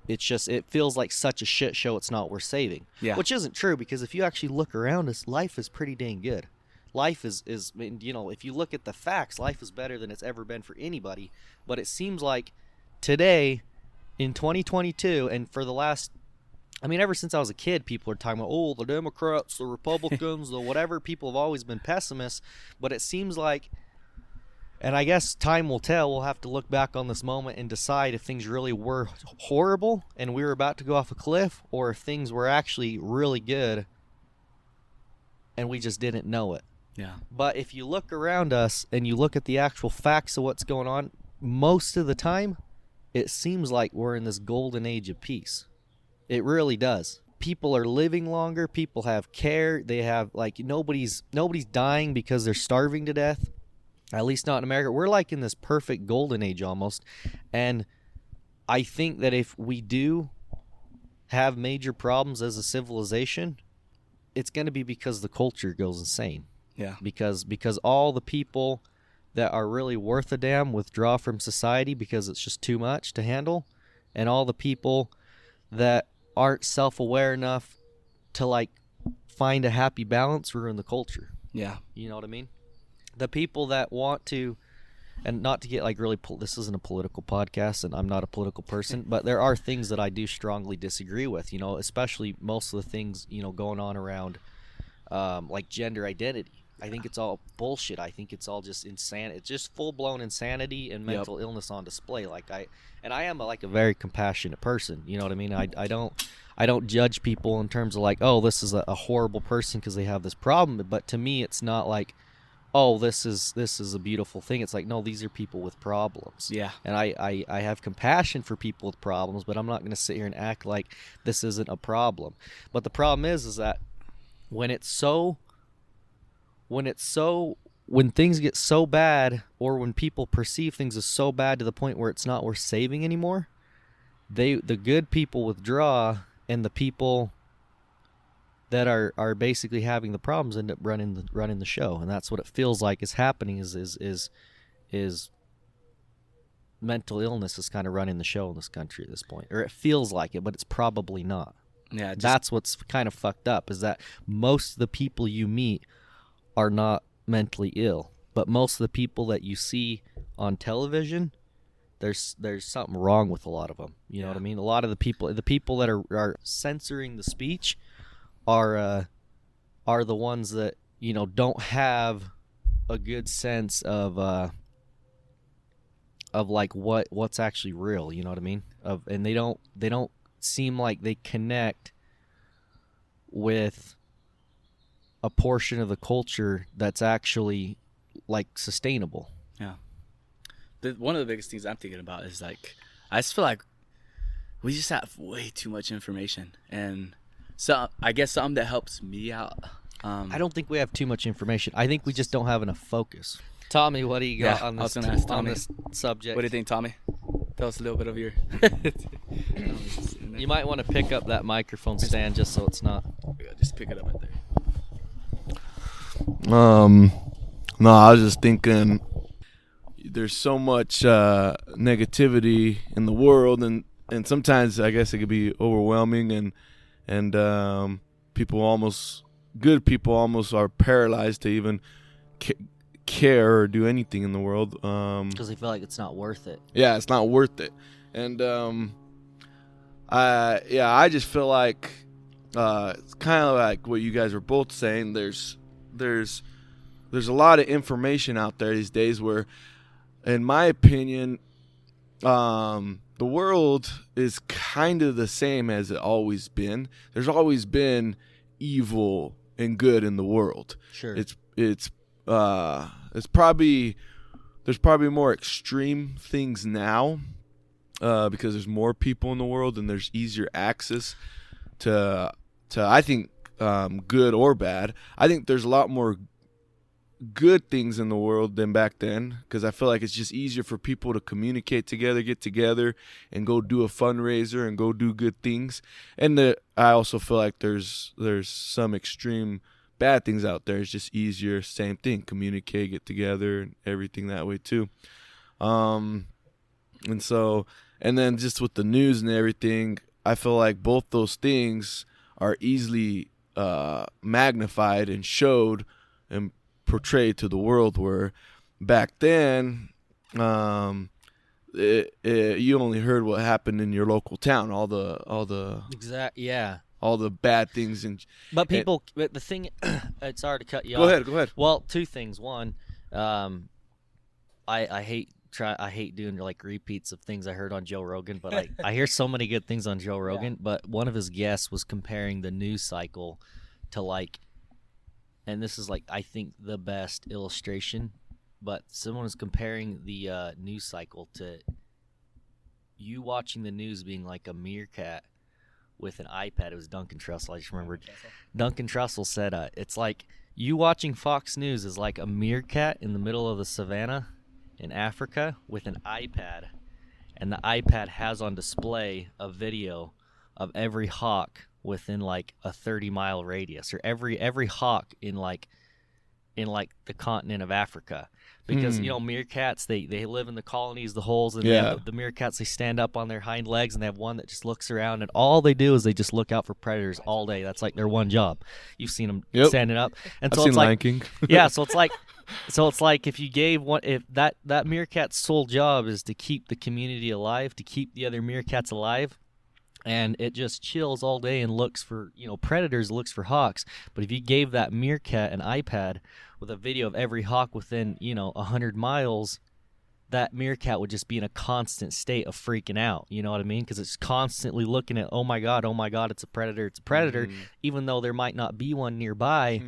it feels like such a shit show, it's not worth saving. Yeah. Which isn't true, because if you actually look around us, life is pretty dang good. Life is if you look at the facts, life is better than it's ever been for anybody. But it seems like today, in 2022, and for the last, ever since I was a kid, people are talking about, the Democrats, the Republicans, the whatever. People have always been pessimists. But it seems like, and I guess time will tell, we'll have to look back on this moment and decide if things really were horrible and we were about to go off a cliff, or if things were actually really good and we just didn't know it. Yeah. But if you look around us and you look at the actual facts of what's going on, most of the time, it seems like we're in this golden age of peace. It really does. People are living longer. People have care. They have, like, nobody's dying because they're starving to death. At least not in America. We're like in this perfect golden age almost. And I think that if we do have major problems as a civilization, it's going to be because the culture goes insane. Yeah. Because all the people that are really worth a damn withdraw from society because it's just too much to handle, and all the people that aren't self-aware enough to like find a happy balance ruin the culture. Yeah. You know what I mean? The people that want to, and not to get like really this isn't a political podcast, and I'm not a political person, but there are things that I do strongly disagree with, especially most of the things, going on around like gender identity. I think it's all bullshit. I think it's all just insane. It's just full blown insanity and Yep. mental illness on display. I am like a very compassionate person. You know what I mean? I don't judge people in terms of like, oh, this is a horrible person because they have this problem. But to me, it's not like, oh, this is a beautiful thing. It's like, no, these are people with problems. Yeah. And I have compassion for people with problems, but I'm not going to sit here and act like this isn't a problem. But the problem is that when things get so bad, or when people perceive things as so bad to the point where it's not worth saving anymore, the good people withdraw, and the people that are basically having the problems end up running the show. And that's what it feels like is happening is mental illness is kind of running the show in this country at this point. Or it feels like it, but it's probably not. Yeah, That's what's kind of fucked up, is that most of the people you meet are not mentally ill, but most of the people that you see on television, there's something wrong with a lot of them. You know what I mean? A lot of the people that are censoring the speech are the ones that, you know, don't have a good sense of like what's actually real. You know what I mean? And they don't seem like they connect with a portion of the culture that's actually like sustainable. Yeah. One of the biggest things I'm thinking about is like, I just feel like we just have way too much information, and so I guess something that helps me out. I don't think we have too much information. I think we just don't have enough focus. Tommy, what do you got on I was this gonna ask Tommy. on this subject? What do you think, Tommy? Tell us a little bit of your. You might want to pick up that microphone stand just so it's not. Just pick it up right there. No, I was just thinking there's so much negativity in the world, and sometimes I guess it could be overwhelming, and good people almost are paralyzed to even care or do anything in the world. Because they feel like it's not worth it. Yeah, it's not worth it. And I just feel like it's kind of like what you guys were both saying. There's a lot of information out there these days where, in my opinion, the world is kind of the same as it always been. There's always been evil and good in the world. Sure. It's probably there's probably more extreme things now because there's more people in the world and there's easier access to I think good or bad. I think there's a lot more good things in the world than back then, because I feel like it's just easier for people to communicate together, get together, and go do a fundraiser and go do good things. And I also feel like there's some extreme bad things out there. It's just easier, same thing, communicate, get together, and everything that way too. And then just with the news and everything, I feel like both those things are easily magnified and showed and portrayed to the world, where back then you only heard what happened in your local town, all the all the bad things. But the thing, it's hard to cut you Go off. ahead. Well, two things. One, I hate doing like repeats of things I heard on Joe Rogan, but I hear so many good things on Joe Rogan. Yeah. But one of his guests was comparing the news cycle to like, and this is like I think the best illustration, but someone was comparing the news cycle to you watching the news being like a meerkat with an iPad. It was Duncan Trussell. I just remembered. Duncan Trussell said it's like you watching Fox News is like a meerkat in the middle of the savannah in Africa with an iPad, and the iPad has on display a video of every hawk within like a 30-mile radius, or every hawk in the continent of Africa, because you know meerkats they live in the colonies, the holes, and the meerkats, they stand up on their hind legs, and they have one that just looks around, and all they do is they just look out for predators all day. That's like their one job. You've seen them standing up, and so I've it's seen like Lion King. yeah, so it's like if you gave one, if that meerkat's sole job is to keep the community alive, to keep the other meerkats alive, and it just chills all day and looks for predators, looks for hawks. But if you gave that meerkat an iPad with a video of every hawk within 100 miles, that meerkat would just be in a constant state of freaking out. You know what I mean? Because it's constantly looking at, oh my god, it's a predator, it's a predator. Even though there might not be one nearby,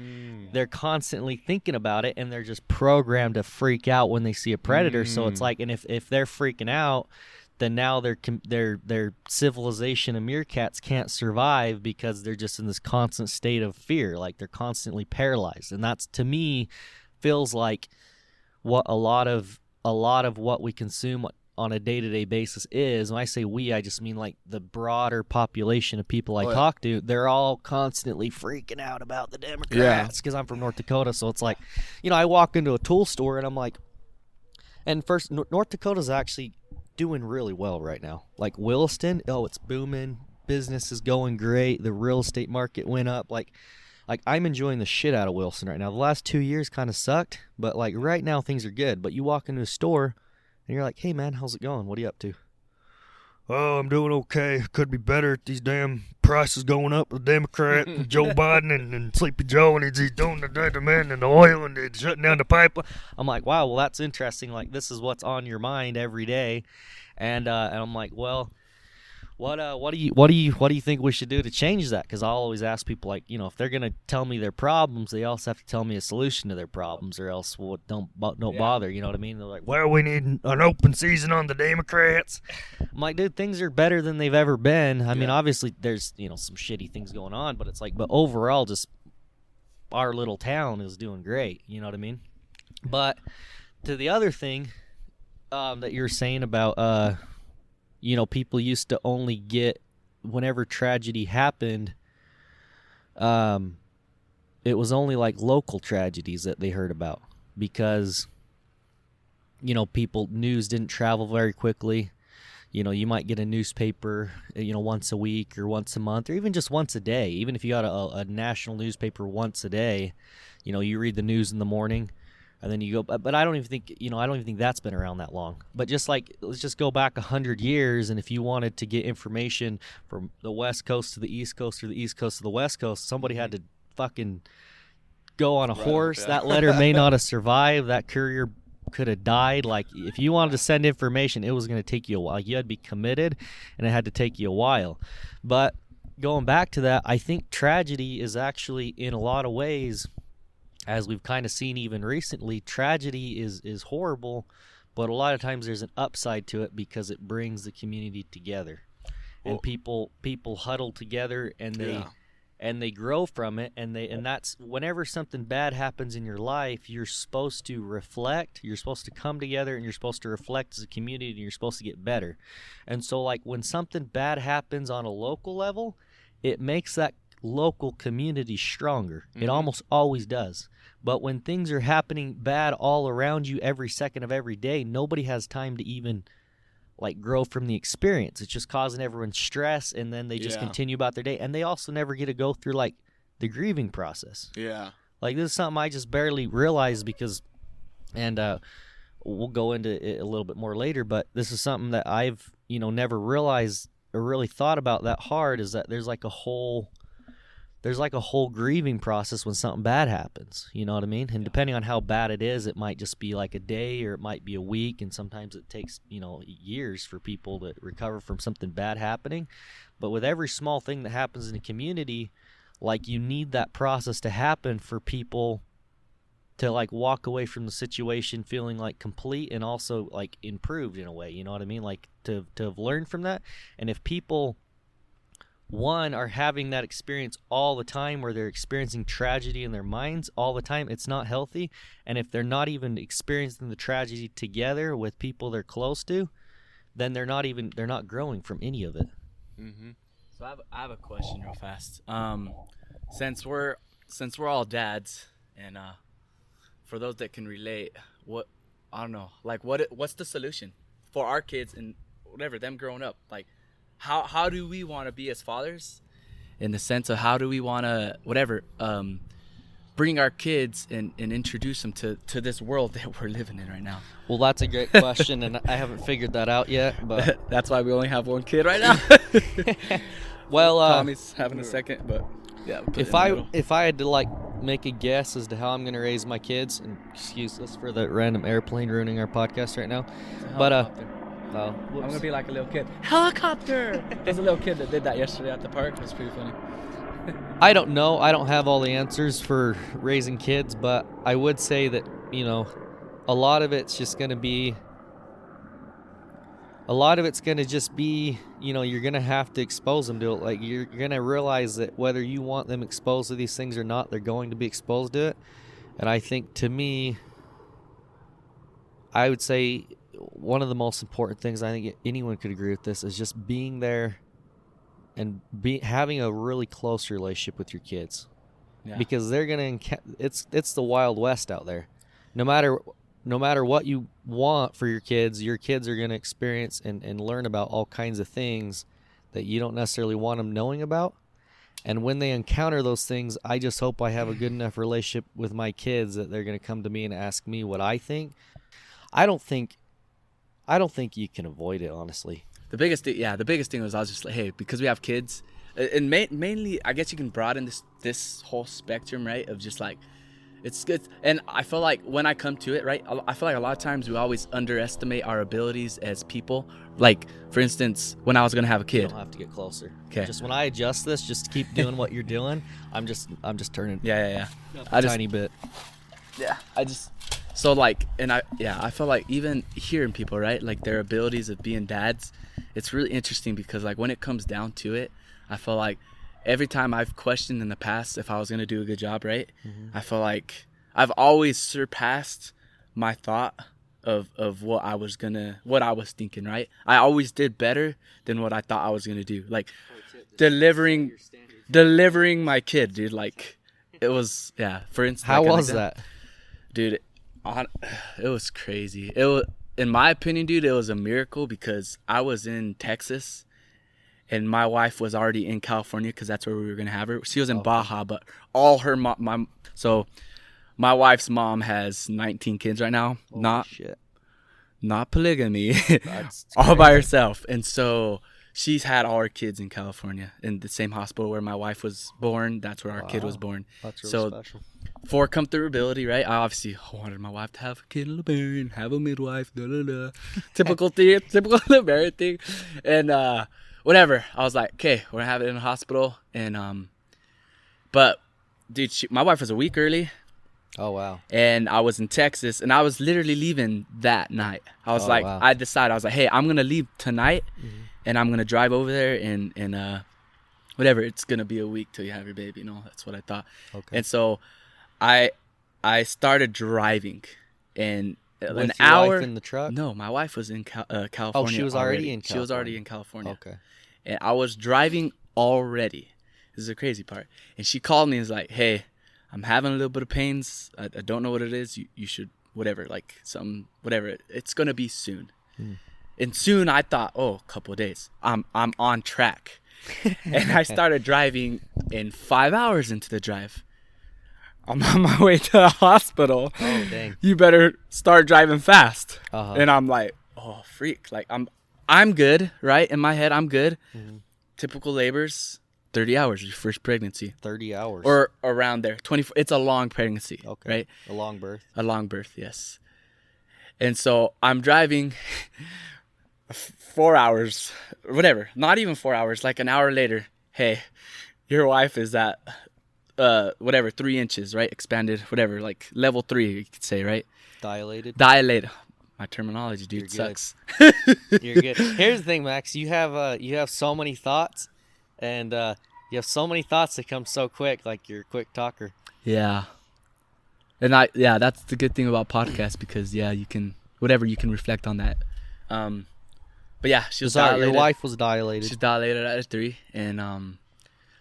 they're constantly thinking about it, and they're just programmed to freak out when they see a predator. So it's like, and if they're freaking out, then now their civilization of meerkats can't survive because they're just in this constant state of fear. Like, they're constantly paralyzed. And that's, to me, feels like what a lot of what we consume on a day-to-day basis is. When I say we, I just mean like the broader population of people I talk to. They're all constantly freaking out about the Democrats because I'm from North Dakota. So it's like, I walk into a tool store and I'm like, and first, North Dakota's actually doing really well right now. Like Williston, it's booming. Business is going great. The real estate market went up. Like I'm enjoying the shit out of Wilson right now. The last 2 years kind of sucked, but like right now things are good. But you walk into a store and you're like, hey man, how's it going? What are you up to? Oh, I'm doing okay. Could be better. These damn prices going up. The Democrat and Joe Biden and Sleepy Joe, and he's doing the man and the oil and it's shutting down the pipeline. I'm like, wow, well that's interesting. Like, this is what's on your mind every day, and I'm like, well, what do you think we should do to change that? Because I'll always ask people, like, if they're gonna tell me their problems, they also have to tell me a solution to their problems, or else don't bother. You know what I mean? They're like, well, we need an open season on the Democrats. I'm like, dude, things are better than they've ever been. I mean, obviously there's some shitty things going on, but it's like, but overall, just our little town is doing great. You know what I mean? But to the other thing that you're saying about people used to only get, whenever tragedy happened, it was only like local tragedies that they heard about because, news didn't travel very quickly. You might get a newspaper, once a week or once a month or even just once a day. Even if you got a national newspaper once a day, you read the news in the morning. And then you go, but I don't even think that's been around that long. But just like, let's just go back 100 years, and if you wanted to get information from the West Coast to the East Coast or the East Coast to the West Coast, somebody had to fucking go on a horse. That letter may not have survived. That courier could have died. Like, if you wanted to send information, it was going to take you a while. You had to be committed, and it had to take you a while. But going back to that, I think tragedy is actually, in a lot of ways, as we've kind of seen even recently, tragedy is horrible, but a lot of times there's an upside to it because it brings the community together, and people huddle together, and they grow from it, and that's whenever something bad happens in your life, you're supposed to reflect, you're supposed to come together, and you're supposed to reflect as a community, and you're supposed to get better. And so, like, when something bad happens on a local level, it makes that local community stronger. It almost always does. But when things are happening bad all around you every second of every day, nobody has time to even like grow from the experience. It's just causing everyone stress, and then they just continue about their day, and they also never get to go through like the grieving process. Like, this is something I just barely realized because, and we'll go into it a little bit more later, but this is something that I've never realized or really thought about that hard, is that there's like a whole grieving process when something bad happens. You know what I mean? And depending on how bad it is, it might just be like a day, or it might be a week, and sometimes it takes, years for people to recover from something bad happening. But with every small thing that happens in a community, like, you need that process to happen for people to like walk away from the situation feeling like complete and also like improved in a way. You know what I mean? Like, to have learned from that. And if people, one, are having that experience all the time, where they're experiencing tragedy in their minds all the time, it's not healthy. And if they're not even experiencing the tragedy together with people they're close to, then they're not growing from any of it. So I have a question real fast. Since we're all dads, and for those that can relate, what's the solution for our kids and whatever, them growing up? Like, how do we want to be as fathers, in the sense of how do we want to bring our kids and introduce them to this world that we're living in right now? Well, that's a great question, and I haven't figured that out yet. But That's why we only have one kid right now. well, Tommy's having a second, but yeah. We'll put it in the middle. if I had to like make a guess as to how I'm gonna raise my kids, and excuse us for the random airplane ruining our podcast right now, but I'm gonna be like a little kid. Helicopter. There's a little kid that did that yesterday at the park. It was pretty funny. I don't know. I don't have all the answers for raising kids, but I would say that, you know, a lot of it's just going to be, you know, you're going to have to expose them to it. Like, you're going to realize that whether you want them exposed to these things or not, they're going to be exposed to it. And I think, to me, I would say one of the most important things, I think anyone could agree with this, is just being there and having a really close relationship with your kids. Yeah. Because they're gonna it's the Wild West out there. No matter what you want for your kids are gonna experience and learn about all kinds of things that you don't necessarily want them knowing about. And when they encounter those things, I just hope I have a good enough relationship with my kids that they're gonna come to me and ask me what I think. I don't think you can avoid it, honestly. The biggest thing was I was just like, hey, because we have kids, and mainly I guess you can broaden this whole spectrum, right, of just like, it's good. And I feel like when I come to it, right, I feel like a lot of times we always underestimate our abilities as people. Like, for instance, when I was gonna have a kid. You don't have to get closer. Okay. Just when I adjust this, just keep doing what you're doing. I'm just turning. Yeah. A tiny bit. Yeah. So like, and I feel like even hearing people, right, like their abilities of being dads, it's really interesting because like when it comes down to it, I feel like every time I've questioned in the past if I was going to do a good job, right, I feel like I've always surpassed my thought of what I was thinking, right? I always did better than what I thought I was going to do. Like delivering my kid, dude, like it was, yeah, for instance. How was that? Dude, it was crazy. It was, in my opinion, dude, it was a miracle because I was in Texas and my wife was already in California because that's where we were going to have her. She was in Baja, but all her so my wife's mom has 19 kids right now. Not polygamy. That's all by herself. And so she's had all her kids in California in the same hospital where my wife was born. That's where our kid was born. That's really special. For comfortability, right? I obviously wanted my wife to have a kid in LeBaron, have a midwife, typical thing, typical LeBaron thing, and whatever. I was like, okay, we're gonna have it in a hospital, and but dude, my wife was a week early. Oh wow! And I was in Texas, and I was literally leaving that night. I was wow. I decided, I was like, hey, I'm gonna leave tonight, and I'm gonna drive over there, and whatever. It's gonna be a week till you have your baby. That's what I thought. Okay. And so I started driving, and With an your hour wife in the truck? No, my wife was in California. Oh, she was already in She was already in California. Okay. And I was driving already. This is the crazy part. And she called me and was like, hey, I'm having a little bit of pains. I don't know what it is. You should, whatever, like some, whatever. It's going to be soon. And soon I thought, a couple of days. I'm on track. And I started driving, and 5 hours into the drive, I'm on my way to the hospital. Oh, dang. You better start driving fast. Uh-huh. And I'm like, oh, freak. Like, I'm good, right? In my head, I'm good. Typical labors, 30 hours, your first pregnancy. 30 hours. Or around there. 24. It's a long pregnancy, right? A long birth. A long birth, yes. And so I'm driving 4 hours, whatever. Not even 4 hours, like an hour later. Hey, your wife is at... 3 inches, right? Expanded, whatever, like level 3, you could say, right? Dilated. My terminology, dude, sucks. You're good. Here's the thing, Max. You have so many thoughts, and you have so many thoughts that come so quick. Like, you're a quick talker. Yeah. And that's the good thing about podcasts, because you can reflect on that. But yeah, she was dilated. Your wife was dilated. She's dilated at 3, and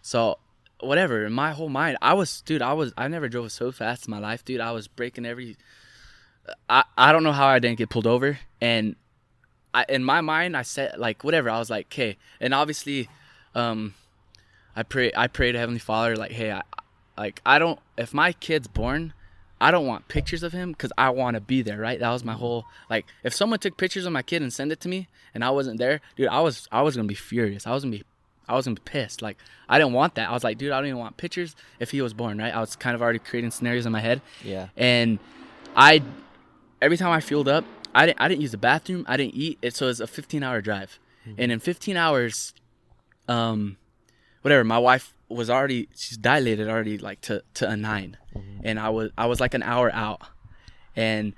so. Whatever, in my whole mind, I never drove so fast in my life, dude. I was breaking I don't know how I didn't get pulled over. And in my mind, I said, like, whatever. I was like, okay. Okay. And obviously, I pray to Heavenly Father, like, hey, I'm going to make it. I'm going to make it. I'm going to make it. I'm going to make it. And so I started driving, and 5 hours into the drive, I'm on my way to the hospital. And I was like, hey, I'm having a little bit of pains. I don't know what it is. You should, whatever, like some, whatever. It's going to be soon. And soon I thought, a couple of days. I'm on track. And like if my kid's born, I don't want pictures of him because I want to be there, right? That was my whole, like, if someone took pictures of my kid and sent it to me and I wasn't there, dude, I was gonna be furious. I was gonna be pissed. Like, I didn't want that. I was like, dude, I don't even want pictures if he was born, right? I was kind of already creating scenarios in my head. Yeah. And every time I fueled up, I didn't use the bathroom. I didn't eat. So it was a 15-hour drive. And in 15 hours, whatever, my wife she's dilated already, like to a 9. And I was like an hour out. And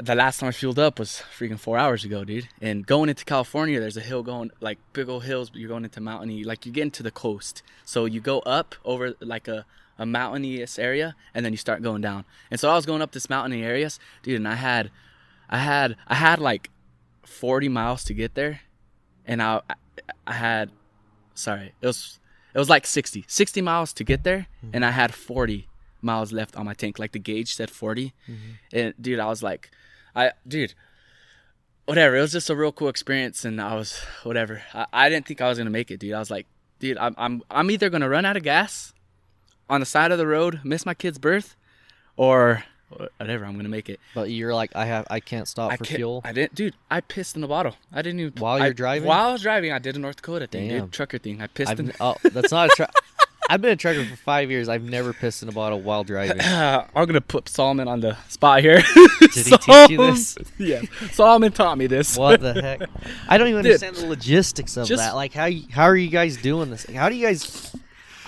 the last time I fueled up was freaking 4 hours ago, dude. And going into California, there's a hill going, like, big old hills, but you're going into mountainy, like, you're getting to the coast. So you go up over like a mountainous area, and then you start going down. And so I was going up this mountainy areas, dude, and I had like 40 miles to get there. And it was like 60 miles to get there, and I had 40 miles left on my tank. Like, the gauge said 40. And dude, I was like, whatever. It was just a real cool experience, and I was whatever. I didn't think I was gonna make it, dude. I was like, dude, I'm either gonna run out of gas on the side of the road, miss my kid's birth, or whatever. I'm gonna make it. But you're like, I can't stop for fuel. I didn't, dude. I pissed in the bottle. I didn't even. While you're driving? While I was driving, I did a North Dakota thing, Damn. dude. Trucker thing. I pissed in. Oh, that's not a truck. I've been a trucker for 5 years. I've never pissed in a bottle while driving. I'm gonna put Solomon on the spot here. Did he teach you this? Yeah, Solomon taught me this. What the heck? I don't even understand the logistics of that. Like, how are you guys doing this? How do you guys?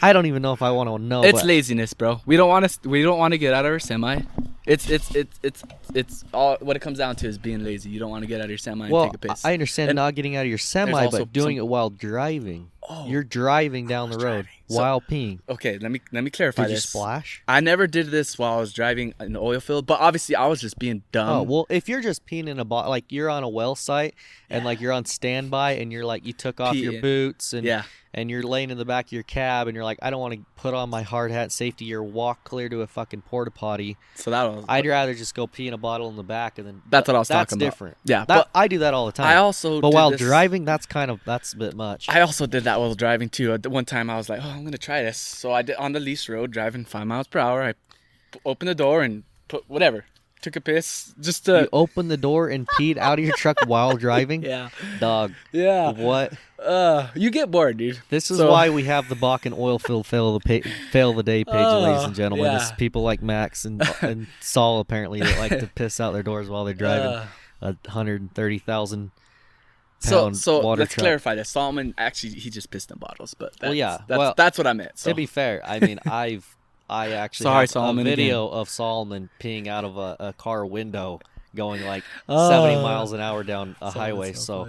I don't even know if I want to know. It's laziness, bro. We don't want to get out of our semi. It's all what it comes down to is being lazy. You don't want to get out of your semi and take a piss. I understand not getting out of your semi, but doing it while driving. Oh, you're driving down the road while peeing. Okay, let me clarify this. Did you this. Splash? I never did this while I was driving an oil field, but obviously I was just being dumb. Oh, well, if you're just peeing in a bottle, like you're on a well site and like you're on standby and you're like, you took off your boots and you're laying in the back of your cab and you're like, I don't want to put on my hard hat safety gear, walk clear to a fucking porta potty. So I'd rather just go pee in a bottle in the back and then. That's what I was talking about. That's different. Yeah, but I do that all the time. But while driving, that's a bit much. I also did that while driving too. One time I was like, oh, I'm gonna try this. So I did on the lease road, driving 5 miles per hour. I opened the door and took a piss just to. You opened the door and peed out of your truck while driving? Yeah. Dog. Yeah. What? You get bored, dude. This is why we have the Bakken oil field fail the day page, ladies and gentlemen. Yeah. It's people like Max and Saul apparently that like to piss out their doors while they're driving a 130,000 pound so water let's truck. Clarify this. Solomon actually he just pissed in bottles, but that's what I meant. So. To be fair, I mean I actually have Solomon, a video of Solomon peeing out of a car window going like 70 miles an hour down a highway. So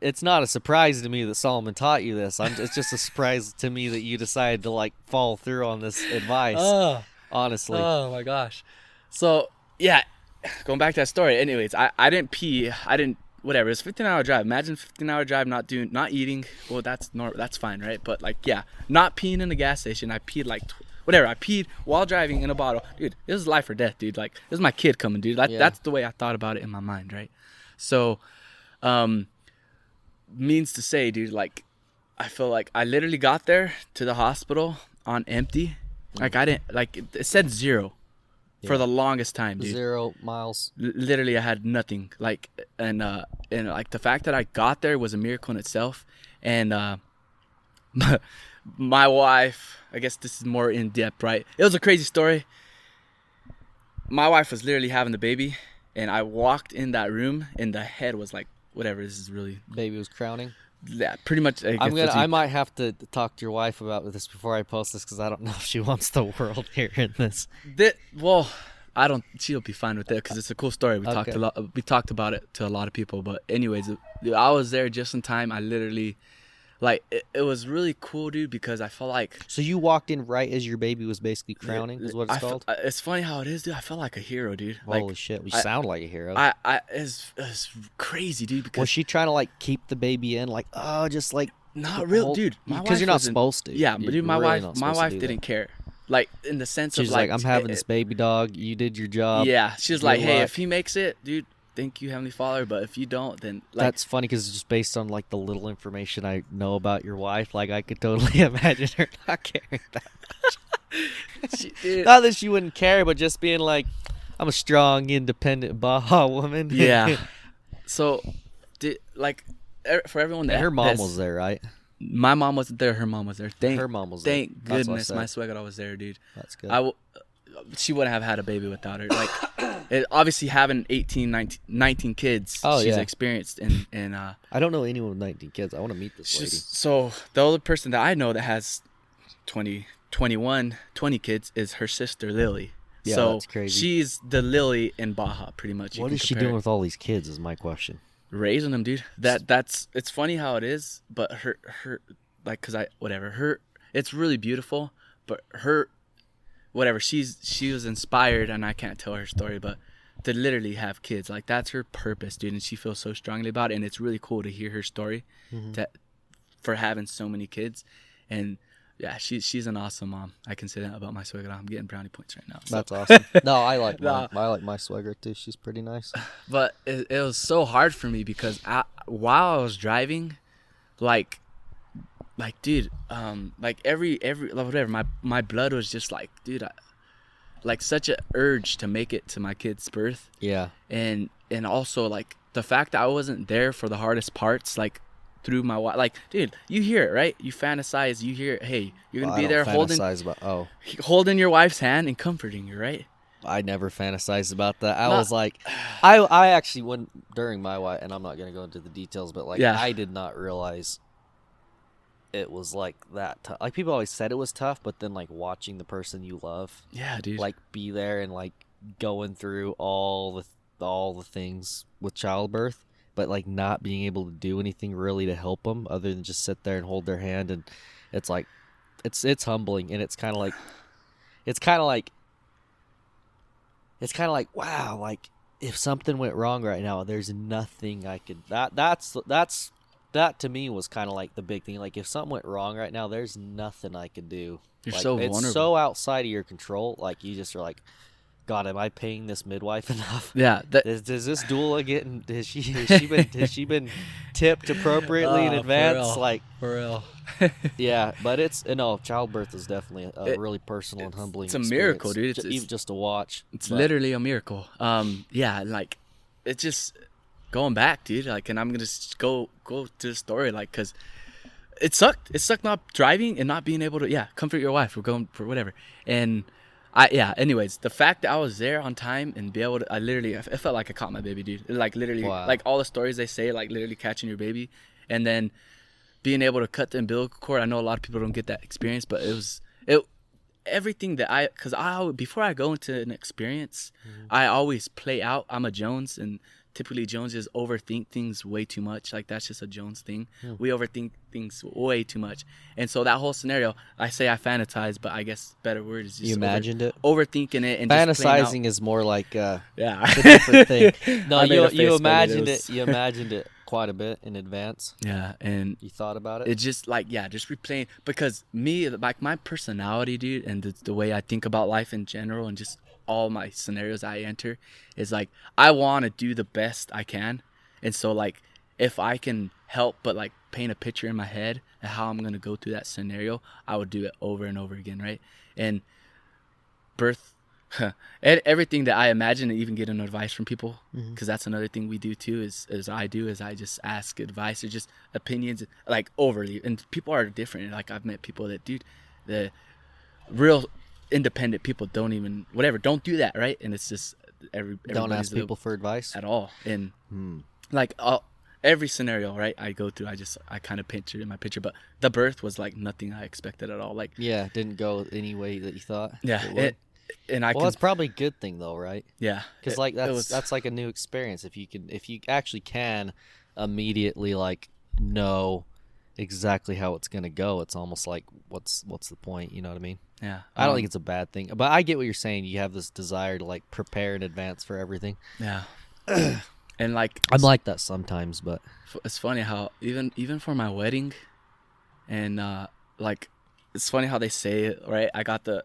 it's not a surprise to me that Solomon taught you this. It's just a surprise to me that you decided to like follow through on this advice. Honestly. Oh my gosh. So yeah, going back to that story. Anyways, I didn't pee. I didn't. Whatever. It's a 15-hour drive. Imagine 15-hour drive, not eating. Well, that's fine, right? But like, yeah, not peeing in the gas station. I peed like. Whatever, I peed while driving in a bottle. Dude, this is life or death, dude. Like, this is my kid coming, dude. That's the way I thought about it in my mind, right? So, means to say, dude, like, I feel like I literally got there to the hospital on empty. Like, I didn't, like, it said 0 for the longest time, dude. 0 miles. Literally, I had nothing. Like, and like, the fact that I got there was a miracle in itself. And, my wife, I guess this is more in depth, right? It was a crazy story. My wife was literally having the baby, and I walked in that room, and the head was like, whatever. This is really. Baby was crowning. Yeah, pretty much. I might have to talk to your wife about this before I post this because I don't know if she wants the world hearing this. Well, I don't. She'll be fine with it because it's a cool story. We talked about it to a lot of people, but anyways, I was there just in time. I literally. Like, it was really cool, dude, because I felt like... So you walked in right as your baby was basically crowning, is what it's called? It's funny how it is, dude. I felt like a hero, dude. Holy like, shit, we sound like a hero. It's crazy, dude, because... Was she trying to, like, keep the baby in? Like, just, like... Not real, dude. Because you're not supposed to. Yeah, but dude, my wife didn't care. Like, in the sense of, she's like, I'm having this baby dog. You did your job. Yeah, she was like, hey, if he makes it, dude... Thank you, Heavenly Father, but if you don't, then like, that's funny because it's just based on like the little information I know about your wife. Like I could totally imagine her not caring that much. Dude, Not that she wouldn't care, but just being like, I'm a strong, independent Baja woman. yeah. So, like, for everyone And that her mom was there, right? my mom wasn't there. Her mom was there. Her mom was there. Thank That's what I goodness said. my suegra was there, dude. That's good. She wouldn't have had a baby without her. Like, obviously having 18, 19 kids, Oh, she's yeah. experienced. And I don't know anyone with 19 kids. I want to meet this lady. so the only person that I know that has 20 kids is her sister Lily. Yeah, So that's crazy. she's the Lily in Baja, pretty much. What is she doing with all these kids is my question. Raising them, dude? That's it's funny how it is, but her like, cause it's really beautiful, but she was inspired, and I can't tell her story, but to literally have kids, like, that's her purpose, dude, and she feels so strongly about it, and it's really cool to hear her story for having so many kids. And yeah, she's an awesome mom. I can say that about my suegra. I'm getting brownie points right now. So. That's awesome. No, I like Nah. I like my swagger too. She's pretty nice. But it was so hard for me because while I was driving, like dude, like every like, whatever, my blood was just like, dude, like such a urge to make it to my kid's birth. Yeah. And also, like, the fact that I wasn't there for the hardest parts, like, through my wife, like, dude, you hear it, right? You fantasize, you hear it. Hey, you're gonna be there holding your wife's hand and comforting her, right? I never fantasized about that. I was like, I actually went during my wife, and I'm not gonna go into the details, but like, Yeah. I did not realize it was like that tough. Like, people always said it was tough, but then like watching the person you love, Yeah, dude. like, be there and like going through all the things with childbirth, but like not being able to do anything really to help them other than just sit there and hold their hand. And it's like, it's humbling, and it's kind of like wow, like, if something went wrong right now, there's nothing I could. That to me was kind of like the big thing. Like, if something went wrong right now, there's nothing I could do. You're Like, so it's vulnerable. so outside of your control. Like, you just are like, God, am I paying this midwife enough? Yeah, Is this doula getting? Has she been tipped appropriately in Oh, for advance? real. Like, for real. yeah, but childbirth is definitely a really personal and humbling. it's a miracle, experience, dude. It's even just to watch. It's But- literally a miracle. Yeah, like, it's just going back, dude. Like, and I'm gonna just go to the story, like, cause it sucked. It sucked not driving and not being able to, comfort your wife or going for whatever. And anyways, the fact that I was there on time and be able to, it felt like I caught my baby, dude. Like, literally, Wow. like, all the stories they say, like, literally catching your baby, and then being able to cut the umbilical cord. I know a lot of people don't get that experience, but everything that before I go into an experience, I always play out. I'm a Jones, and typically Joneses overthink things way too much. Like, that's just a Jones thing. We overthink things way too much. And so that whole scenario, I say I fantasize, but I guess better word is just You imagined it? overthinking it and just playing out. Fantasizing is more like Yeah. a different thing. No, I made a you face, but imagined was- it. You imagined it quite a bit in advance. Yeah, and You thought about it. it's just like, just replaying, because me, like, my personality, dude, and the way I think about life in general, and just all my scenarios I enter, is like, I want to do the best I can. And so, like, if I can help but, like, paint a picture in my head of how I'm going to go through that scenario, I would do it over and over again, right? And birth, everything that I imagine, and even getting advice from people, because that's another thing we do too, is I just ask advice or just opinions, like, overly. And people are different. Like, I've met people that, dude, the real independent people don't do that, right? And it's just Don't everybody's ask people for advice. at all. And like, every scenario, right, I go through, I kind of picture it in my picture. But the birth was like nothing I expected at all. Like, Yeah, didn't go any way that you thought. yeah, it would. and I Well, can, that's probably a good thing though, right? yeah, Because like that's like a new experience. If you actually can immediately like know exactly how it's gonna go, it's almost like what's the point? You know what I mean? yeah. I don't think it's a bad thing, but I get what you're saying. You have this desire to like prepare in advance for everything. yeah. And like, I'm like that sometimes, but it's funny how even for my wedding, and like, it's funny how they say it, right? I got the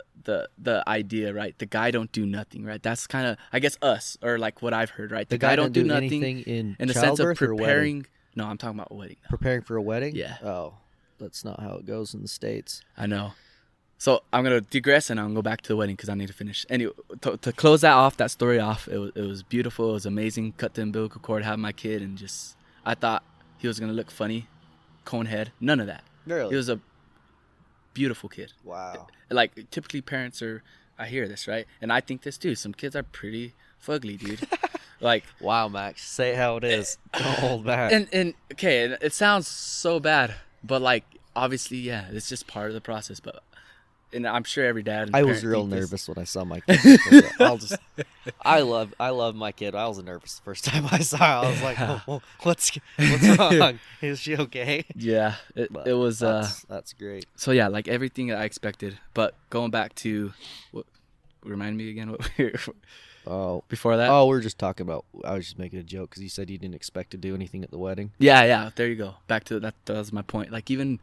idea, right? The guy don't do nothing, right? That's kind of, I guess, us, or like what I've heard, right? The guy don't do nothing anything in the sense of childbirth or wedding? preparing. No, I'm talking about wedding. Preparing for a wedding? Yeah. Oh, that's not how it goes in the States. I know. So I'm gonna digress and I'm gonna go back to the wedding because I need to finish. Anyway, to close that story off, it was beautiful. It was amazing. Cut the umbilical cord, have my kid, and just I thought he was gonna look funny, cone head. None of that. Really? He was a beautiful kid. Wow. Like typically parents are. I hear this, right, and I think this too. Some kids are pretty fugly, dude. Like, wow, Max, say it how it is. Don't hold back. And okay, it sounds so bad, but like obviously, yeah, it's just part of the process. But and I'm sure every dad. And I was parent real think this. nervous when I saw my kid. I love my kid. I was nervous the first time I saw her. I was like, oh, what's wrong? Is she okay? Yeah, it was. That's great. So yeah, like everything I expected. But going back to what, remind me again what we were before that. Oh, we were just talking about. I was just making a joke because you said you didn't expect to do anything at the wedding. Yeah. There you go. Back to that. That was my point. Like even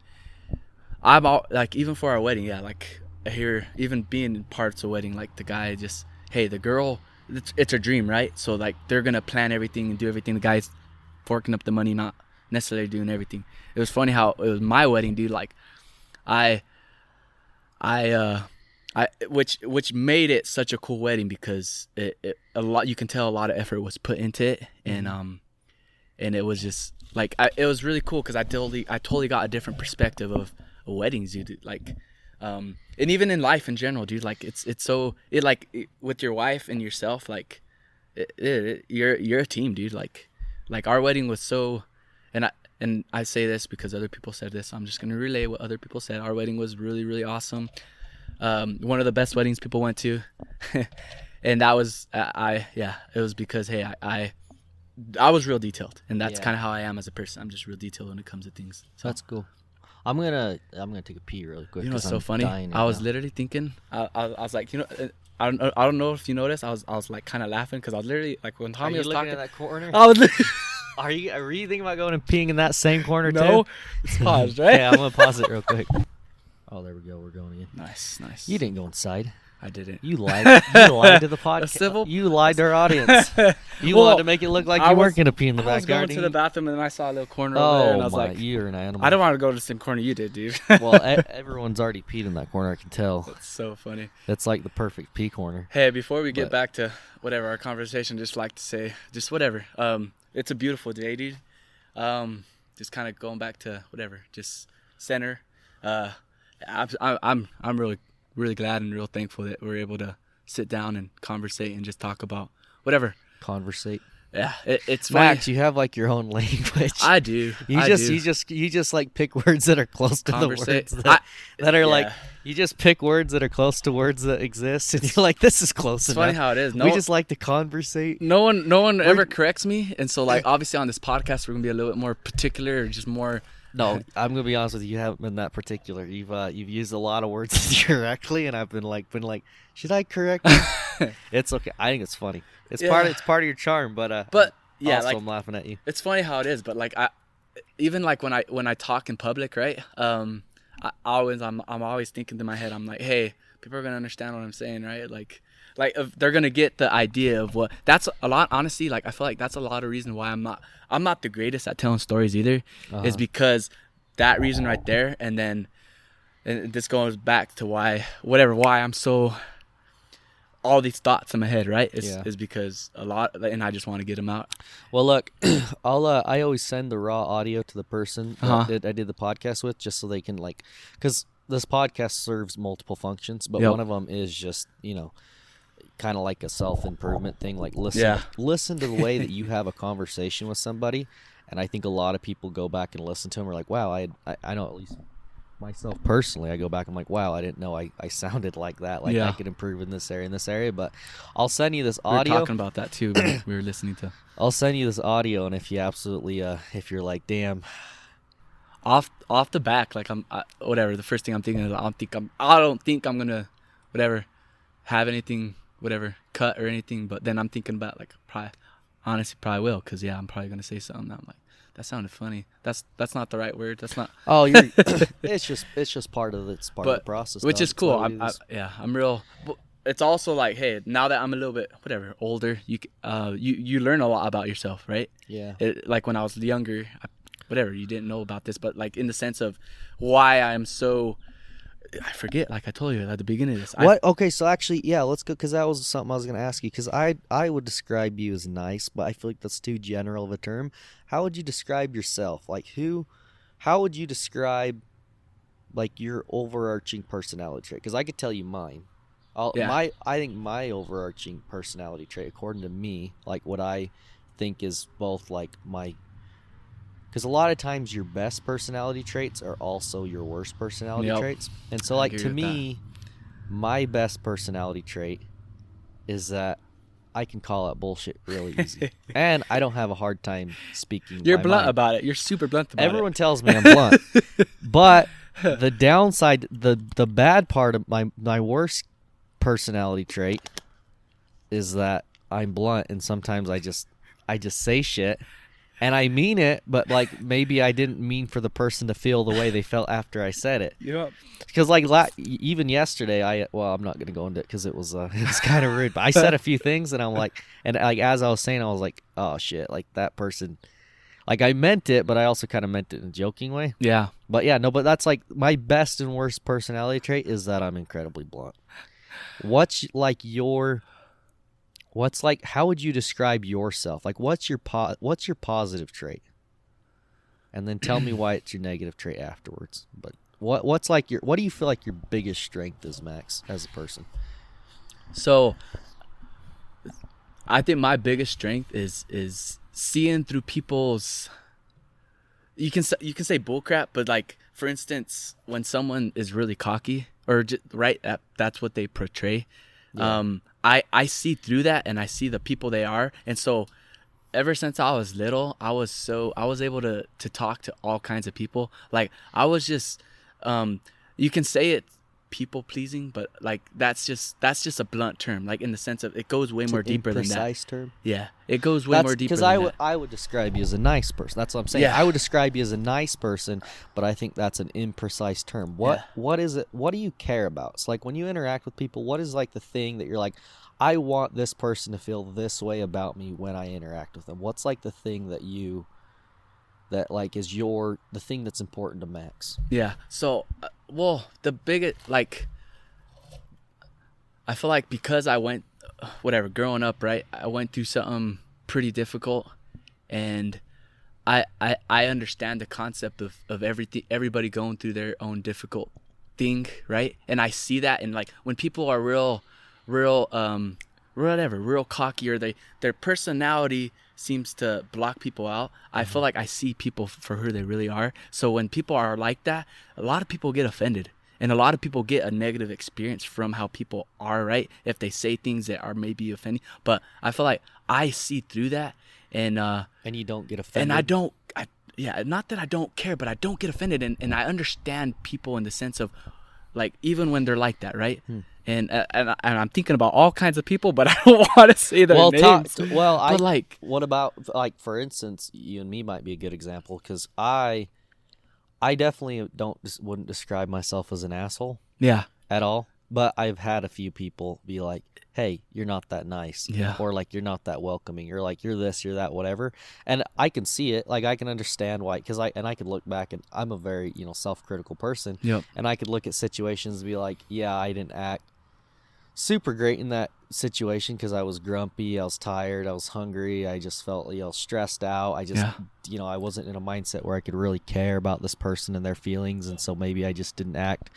even for our wedding, yeah. Like here, even being in parts of wedding, like the guy just, hey, the girl, it's her dream, right? So like they're gonna plan everything and do everything. The guy's forking up the money, not necessarily doing everything. It was funny how it was my wedding, dude. Like which made it such a cool wedding because a lot, you can tell a lot of effort was put into it, and it was just like it was really cool because I totally got a different perspective of weddings, dude. Like and even in life in general, dude. Like it's so with your wife and yourself, like you're a team, dude. Like our wedding was so, and I say this because other people said this, so I'm just gonna relay what other people said. Our wedding was really, really awesome. One of the best weddings people went to. And that was it was because hey, I was real detailed, and that's kind of how I am as a person. I'm just real detailed when it comes to things. So That's cool. I'm gonna take a pee really quick. You know what's so I'm funny? I was literally thinking, I was like, I don't know if you noticed, I was like kind of laughing because I was literally like when Tommy was talking at that corner. I was literally, Are you thinking about going and peeing in that same corner too? no, it's paused, right? Yeah, I'm gonna pause it real quick. Oh, there we go. We're going again. Nice. You didn't go inside. I didn't. You lied. You lied to the podcast. civil- You lied to our audience. You Well, wanted to make it look like you weren't gonna pee in the I was backyard. going to the bathroom and then I saw a little corner over there, and I was like, you're an animal. I don't want to go to the same corner you did, dude. Well, everyone's already peed in that corner. I can tell. That's so funny. That's like the perfect pee corner. Hey, before we get But- back to whatever our conversation, just like to say, just whatever. It's a beautiful day, dude. Just kind of going back to whatever, just center. I'm really glad and real thankful that we're able to sit down and conversate and just talk about whatever. Conversate. Yeah, it's funny. Max, you have like your own language. I do. You just like pick words that are close to the words that are like, you just pick words that are close to words that exist, and you're like, this is close It's enough. funny how it is. We just like to conversate. No one ever corrects me, and so like obviously on this podcast we're gonna be a little bit more particular, or just more. No, I'm gonna be honest with you. You haven't been that particular. You've used a lot of words correctly, and I've been like, should I correct you? It's okay. I think it's funny. It's part of your charm, but yeah, also like, I'm laughing at you. it's funny how it is, but like even like when I talk in public, right? I'm always thinking to my head, I'm like, hey, people are gonna understand what I'm saying, right? Like if they're gonna get the idea of what. That's a lot, honestly. Like I feel like that's a lot of reason why I'm not the greatest at telling stories either, is because that reason right there, and this goes back to why I'm so. All these thoughts in my head, right? Is because a lot, and I just want to get them out. Well, look, I always send the raw audio to the person that I did the podcast with, just so they can because this podcast serves multiple functions, but one of them is just kind of like a self-improvement thing. Like listen to the way that you have a conversation with somebody, and I think a lot of people go back and listen to them. Are like, wow, I know at least. Myself personally, I go back, I'm like, wow, I didn't know I sounded like that. Like I could improve in this area, but I'll send you this audio. We were talking about that too when we were listening to. I'll send you this audio, and if you absolutely if you're like, damn, off the back, like whatever, the first thing I'm thinking is I don't think I'm gonna whatever have anything whatever cut or anything, but then I'm thinking about like probably will, because I'm probably gonna say something that I'm like, that sounded funny. That's not the right word. That's not. Oh, you're. it's just part of the process, which though. is cool. I'm real. It's also like, hey, now that I'm a little bit whatever older, you learn a lot about yourself, right? Yeah. Like when I was younger, you didn't know about this, but like in the sense of why I'm so I forget. Like I told you at the beginning of this. What? Okay, so actually, yeah, let's go, because that was something I was going to ask you. Because I would describe you as nice, but I feel like that's too general of a term. How would you describe yourself? Like how would you describe like your overarching personality trait? Because I could tell you mine. I think my overarching personality trait, according to me, like what I think is both like my, because a lot of times your best personality traits are also your worst personality traits. And so, like, to me, my best personality trait is that I can call out bullshit really easy. And I don't have a hard time speaking. You're blunt about it. You're super blunt about Everyone tells me I'm blunt. But the downside, the bad part of my worst personality trait is that I'm blunt, and sometimes I just say shit. And I mean it, but like maybe I didn't mean for the person to feel the way they felt after I said it. Yeah. Because like even yesterday, I'm not gonna go into it because it was kind of rude. But I said a few things, and I'm like, and like as I was saying, I was like, oh shit, like that person, like I meant it, but I also kind of meant it in a joking way. Yeah. But yeah, no, but that's like my best and worst personality trait is that I'm incredibly blunt. How would you describe yourself? Like, what's your positive trait? And then tell me why it's your negative trait afterwards. But what do you feel like your biggest strength is, Max, as a person? So, I think my biggest strength is seeing through people's. You can say bullcrap, but like for instance, when someone is really cocky or that's what they portray. Yeah. I see through that, and I see the people they are. And so ever since I was little, I was able to talk to all kinds of people. Like I was just, you can say it people pleasing, but like that's just a blunt term. Like in the sense of it goes way more deeper than that. Precise term. Yeah, it goes way more deeper. Because I would describe you as a nice person. That's what I'm saying. Yeah. I would describe you as a nice person, but I think that's an imprecise term. What is it? What do you care about? It's like when you interact with people, what is like the thing that you're like, I want this person to feel this way about me when I interact with them? What's like the thing that like is the thing that's important to Max? Yeah. So, the biggest, like, I feel like because I went, growing up, right, I went through something pretty difficult, and I understand the concept of everybody going through their own difficult thing, right? And I see that, and like when people are real cocky, or their personality seems to block people out. I feel like I see people for who they really are. So when people are like that, a lot of people get offended, and a lot of people get a negative experience from how people are, right? If they say things that are maybe offending. But I feel like I see through that, and you don't get offended. And I don't. Not that I don't care, but I don't get offended, and I understand people in the sense of, like, even when they're like that, right? And I'm thinking about all kinds of people, but I don't want to say their names. What about, like, for instance, you and me might be a good example, because I definitely wouldn't describe myself as an asshole. Yeah. At all. But I've had a few people be like, hey, you're not that nice. Yeah. Or like, you're not that welcoming. You're like, you're this, you're that, whatever. And I can see it. Like, I can understand why, because I could look back, and I'm a very, self-critical person. Yep. And I could look at situations and be like, yeah, I didn't act super great in that situation because I was grumpy, I was tired, I was hungry, I just felt stressed out. I just I wasn't in a mindset where I could really care about this person and their feelings, and so maybe I just didn't act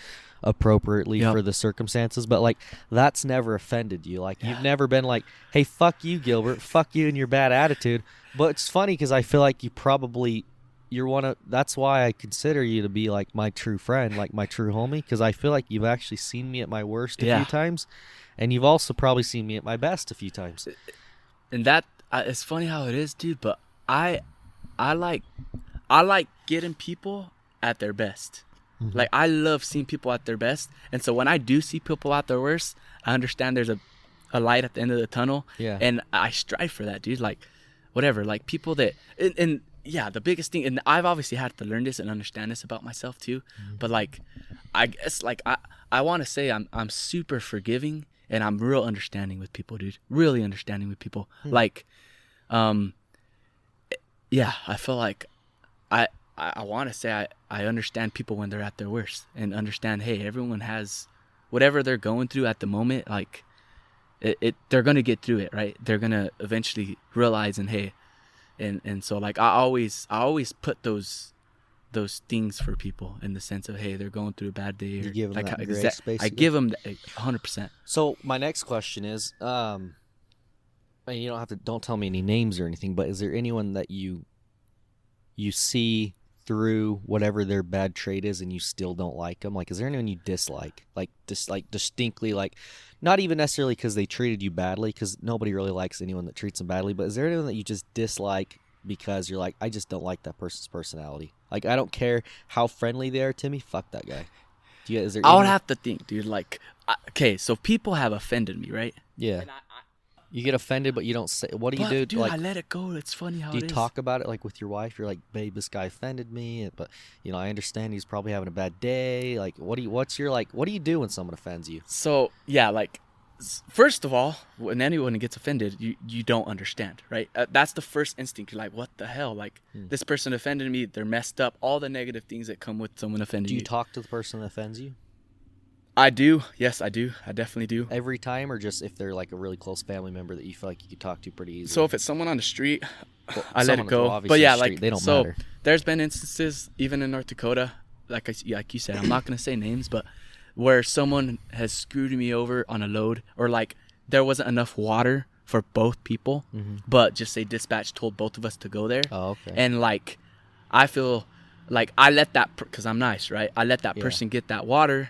appropriately for the circumstances. But like, that's never offended you. Like, you've never been like, hey, fuck you, Gilbert, fuck you and your bad attitude. But it's funny because I feel like that's why I consider you to be like my true friend, like my true homie, because I feel like you've actually seen me at my worst a few times, and you've also probably seen me at my best a few times. And that it's funny how it is, dude, but I like getting people at their best. Mm-hmm. Like, I love seeing people at their best, and so when I do see people at their worst, I understand there's a light at the end of the tunnel. Yeah. And I strive for that, dude. Like, whatever, like people that and yeah, the biggest thing, and I've obviously had to learn this and understand this about myself too, but like, I guess, like, I want to say I'm super forgiving, and I'm real understanding with people, dude. Really understanding with people. Like, I feel like I want to say I understand people when they're at their worst, and understand, hey, everyone has whatever they're going through at the moment. Like they're gonna get through it, right? They're gonna eventually realize, and hey, and so like I always put those things for people in the sense of, hey, they're going through a bad day. Or, You give them like, that grace, basically. I give them 100%. So my next question is, and you don't tell me any names or anything, but is there anyone that you see through whatever their bad trait is and you still don't like them? Like, is there anyone you dislike? Like, distinctly, like, not even necessarily because they treated you badly, because nobody really likes anyone that treats them badly, but is there anyone that you just dislike because you're like, I just don't like that person's personality? Like, I don't care how friendly they are to me, fuck that guy. Is there I would have to think, dude. Like, okay, so people have offended me, right? Yeah. And You get offended, but you don't say. What do you do? Dude, like, I let it go. It's funny how do it you is. talk about it like with your wife? You're like, babe, this guy offended me, but I understand he's probably having a bad day. Like, what do you do when someone offends you? So yeah, like, first of all, when anyone gets offended, you don't understand, right? That's the first instinct. You're like, what the hell? Like, this person offended me. They're messed up. All the negative things that come with someone offending you. Do you talk to the person that offends you? I do. Yes, I do. I definitely do. Every time, or just if they're like a really close family member that you feel like you could talk to pretty easily? So if it's someone on the street, I let someone it go. obviously But yeah, on the street, like, they don't so matter. there's been instances, even in North Dakota, like you said, I'm not gonna say names, but where someone has screwed me over on a load, or like there wasn't enough water for both people, but just say dispatch told both of us to go there. Oh, okay. And like, I feel like I let that, because I'm nice, right? I let that Yeah. person get that water.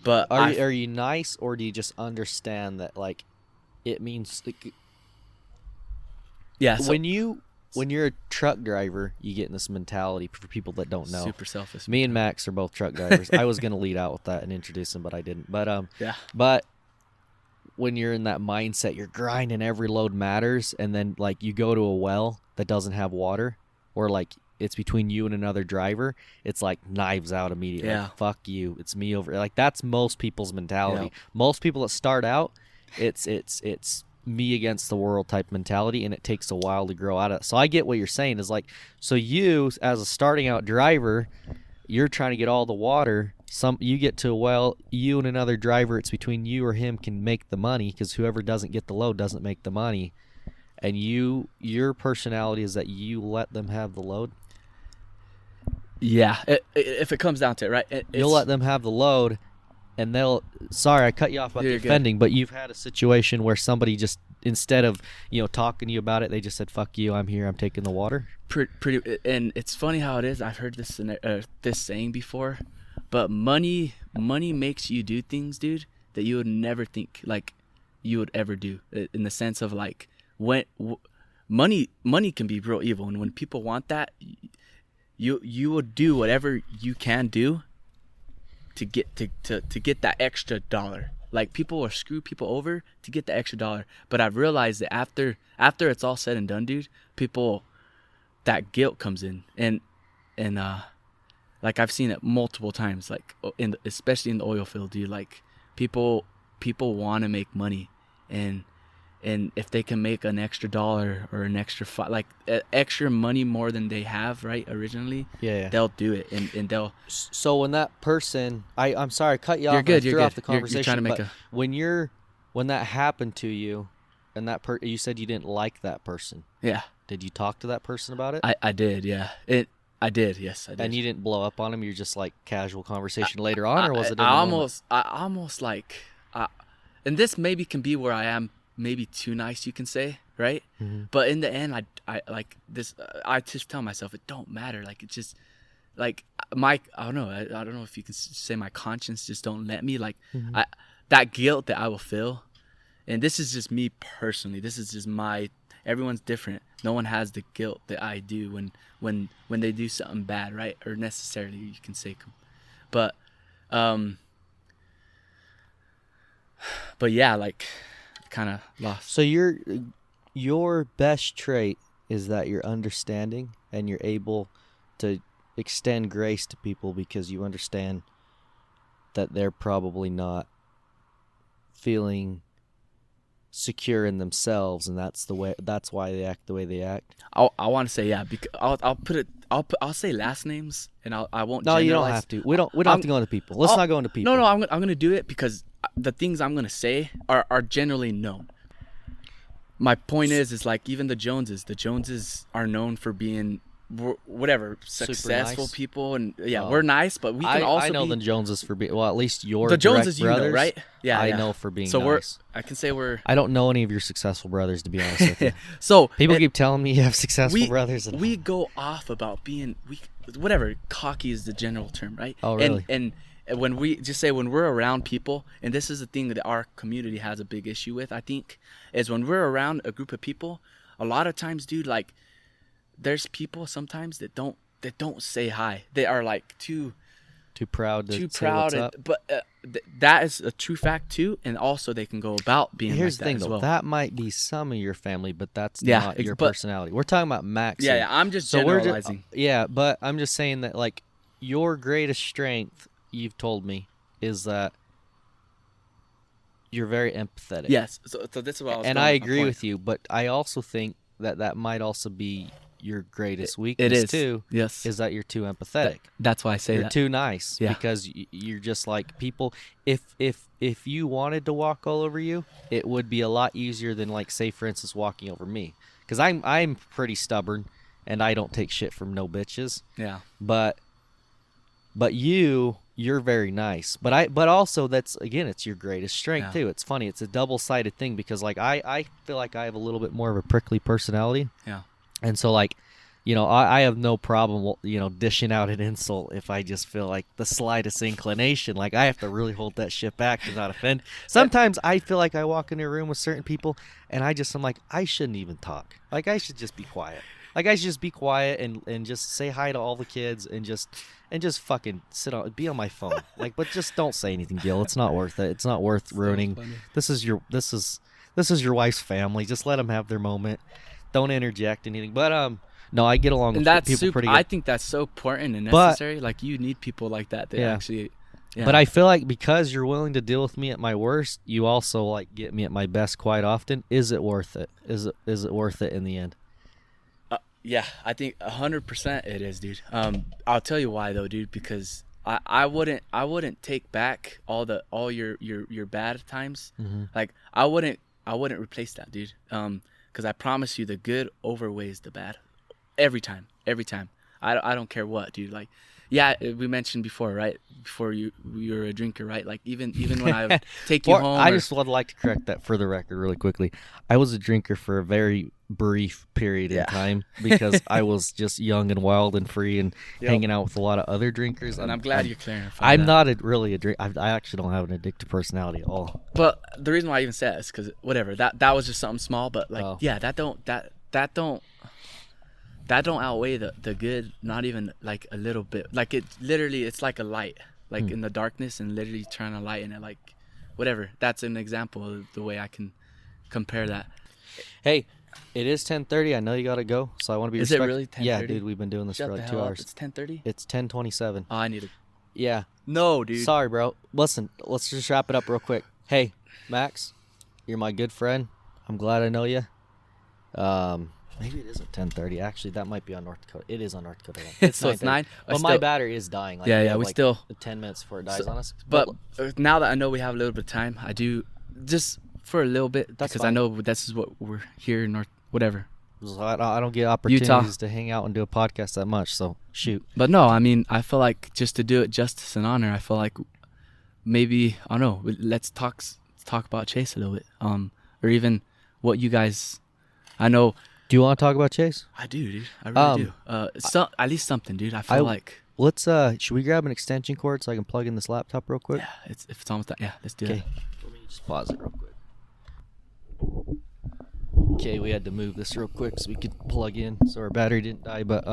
But Are you nice, or do you just understand that, like, it means like, yeah, so when you're a truck driver, you get in this mentality for people that don't know. super selfish. Me and Max are both truck drivers. I was gonna lead out with that and introduce him, but I didn't. But Yeah. But when you're in that mindset, you're grinding, every load matters, and then like you go to a well that doesn't have water, or like it's between you and another driver, it's like knives out immediately. Yeah. Like, fuck you, it's me over. Like, that's most people's mentality. Yeah. Most people that start out, it's me against the world type mentality, and it takes a while to grow out of it. So I get what you're saying is like, so you as a starting out driver, you're trying to get all the water. You get to a well, you and another driver, it's between you or him can make the money, because whoever doesn't get the load doesn't make the money. And your personality is that you let them have the load. Yeah, if it comes down to it, right? You'll let them have the load, and sorry, I cut you off about the You're good. offending, but you've had a situation where somebody just, instead of talking to you about it, they just said, fuck you, I'm here, I'm taking the water. Pretty, and it's funny how it is. I've heard this saying before, but money makes you do things, dude, that you would never think like you would ever do. In the sense of like, when money can be real evil, and when people want that, you will do whatever you can do to get to get that extra dollar. Like, people will screw people over to get the extra dollar. But I've realized that after it's all said and done, dude, that guilt comes in, and like, I've seen it multiple times, like especially in the oil field, dude. Like, people want to make money, and if they can make an extra dollar or an extra extra money more than they have, right, originally, Yeah. they'll do it, and they'll. So when that person, I'm sorry, I cut you You're off. good. And I You're threw good. off the You're conversation. trying to make but when that happened to you, and you said you didn't like that person. Yeah. Did you talk to that person about it? I did. Yeah. I did. Yes, I did. And you didn't blow up on him. You're just like casual conversation later on, or was it? I almost like, and this maybe can be where I am, maybe too nice, you can say, right? Mm-hmm. But in the end, I like this. I just tell myself it don't matter. Like, it's just like I don't know. I don't know if you can say my conscience just don't let me. Like, Mm-hmm. That guilt that I will feel, and this is just me personally. This is just everyone's different. No one has the guilt that I do when they do something bad, right? Or necessarily, you can say, but yeah, like, kind of lost. So your best trait is that you're understanding and you're able to extend grace to people because you understand that they're probably not feeling secure in themselves, and that's why they act the way they act. I want to say yeah, because I'll say last names, and I won't. No, generalize. you don't have to. We don't have to go into people. Let's not go into people. No, I'm gonna do it because the things I'm gonna say are generally known. My point is like even the Joneses are known for being whatever successful nice. people, and we're nice, but we can I know the Joneses for being, well, at least your the direct Joneses, brothers, you know, right? Yeah, I know for being so nice. I can say we're. I don't know any of your successful brothers, to be honest with you. So people keep telling me you have successful brothers. And we go off about being whatever, cocky is the general term, right? Oh, really? And when we just say when we're around people, and this is the thing that our community has a big issue with, I think, is when we're around a group of people, a lot of times, dude, like there's people sometimes that don't say hi. They are like too proud to say what's up. But that is a true fact too, and also they can go about being Here's like the thing, that as though. well. That might be some of your family, but that's not your personality. We're talking about Max. Yeah, I'm just generalizing. But I'm just saying that like your greatest strength, you've told me, is that you're very empathetic. Yes. So this is what I was. And I agree with you, but I also think that might also be your greatest weakness too. Yes. Is that you're too empathetic. That's why I say you're too nice. Yeah. Because you're just like people. If you wanted to walk all over you, it would be a lot easier than like say for instance walking over me. Because I'm pretty stubborn, and I don't take shit from no bitches. Yeah. But you're very nice. But also that's again it's your greatest strength too. It's funny. It's a double-sided thing because like I feel like I have a little bit more of a prickly personality. Yeah. And so like, you know, I have no problem, you know, dishing out an insult if I just feel like the slightest inclination. Like I have to really hold that shit back to not offend. Sometimes I feel like I walk into a room with certain people and I'm like, I shouldn't even talk. Like I should just be quiet. Like I should just be quiet and just say hi to all the kids and just fucking be on my phone. Like, but just don't say anything, Gil. It's not worth it. It's not worth ruining. This is your wife's family. Just let them have their moment. Don't interject anything. But no, I get along with people pretty good. I think that's so important and necessary. Like you need people like that. They actually. Yeah. But I feel like because you're willing to deal with me at my worst, you also like get me at my best quite often. Is it worth it? Is it worth it in the end? Yeah, I think 100% it is, dude. I'll tell you why though, dude. Because I wouldn't take back all your bad times. Mm-hmm. Like I wouldn't replace that, dude. Because I promise you, the good overweighs the bad, every time. I don't care what, dude. Like, yeah, we mentioned before, right? Before you're a drinker, right? Like even when I take you home. I just would like to correct that for the record really quickly. I was a drinker for a very brief period in time because I was just young and wild and free and hanging out with a lot of other drinkers. And I'm glad you're clarifying. I'm not really a drink. I actually don't have an addictive personality at all. But the reason why I even said it is because whatever that was just something small, but like that don't outweigh the good, not even like a little bit. Like it literally, it's like a light, like in the darkness, and literally turn a light in it, like whatever. That's an example of the way I can compare that. Hey, it is 10:30. I know you gotta go, so I want to be. Is it really 10:30? Yeah, dude, we've been doing this for like 2 hours. It's 10:30. It's 10:27. Oh, I need it. Yeah. No, dude. Sorry, bro. Listen, let's just wrap it up real quick. Hey, Max, you're my good friend. I'm glad I know you. Maybe it isn't 10:30. Actually, that might be on North Dakota. It is on North Dakota. So it's 9. But my battery is dying. Like, we like still 10 minutes before it dies on us. But now that I know we have a little bit of time, I do just for a little bit because I know this is what we're here in North whatever. So I don't get opportunities to hang out and do a podcast that much. So shoot. But no, I mean, I feel like just to do it justice and honor, I feel like maybe I don't know. Let's talk about Chase a little bit, or even what you guys. I know. Do you want to talk about Chase? I do, dude. I really do. At least something, dude. I feel like. Let's. Should we grab an extension cord so I can plug in this laptop real quick? Yeah, if it's almost that. Yeah, let's do it. Let me just pause it real quick. Okay, we had to move this real quick so we could plug in so our battery didn't die. But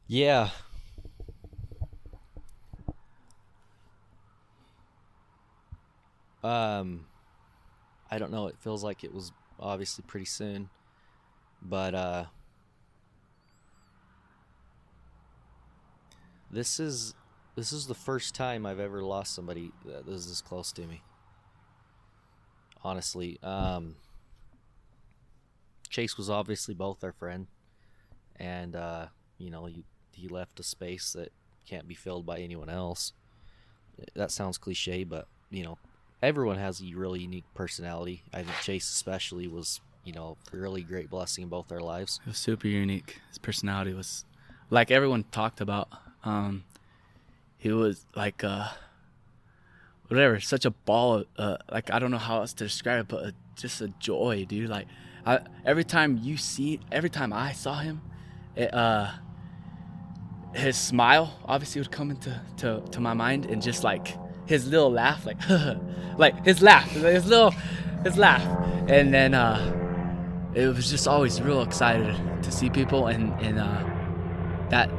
yeah. I don't know. It feels like it was obviously pretty soon, but this is the first time I've ever lost somebody that was this close to me. honestly. Chase was obviously both our friend, and he left a space that can't be filled by anyone else. That sounds cliche, but everyone has a really unique personality. I think Chase especially was a really great blessing in both our lives. It was super unique. His personality was, like everyone talked about. He was like whatever, such a ball. Like I don't know how else to describe it, but just a joy, dude. Like every time I saw him, his smile obviously would come to my mind, and just like his little laugh, like like his laugh, and then it was just always real excited to see people, and that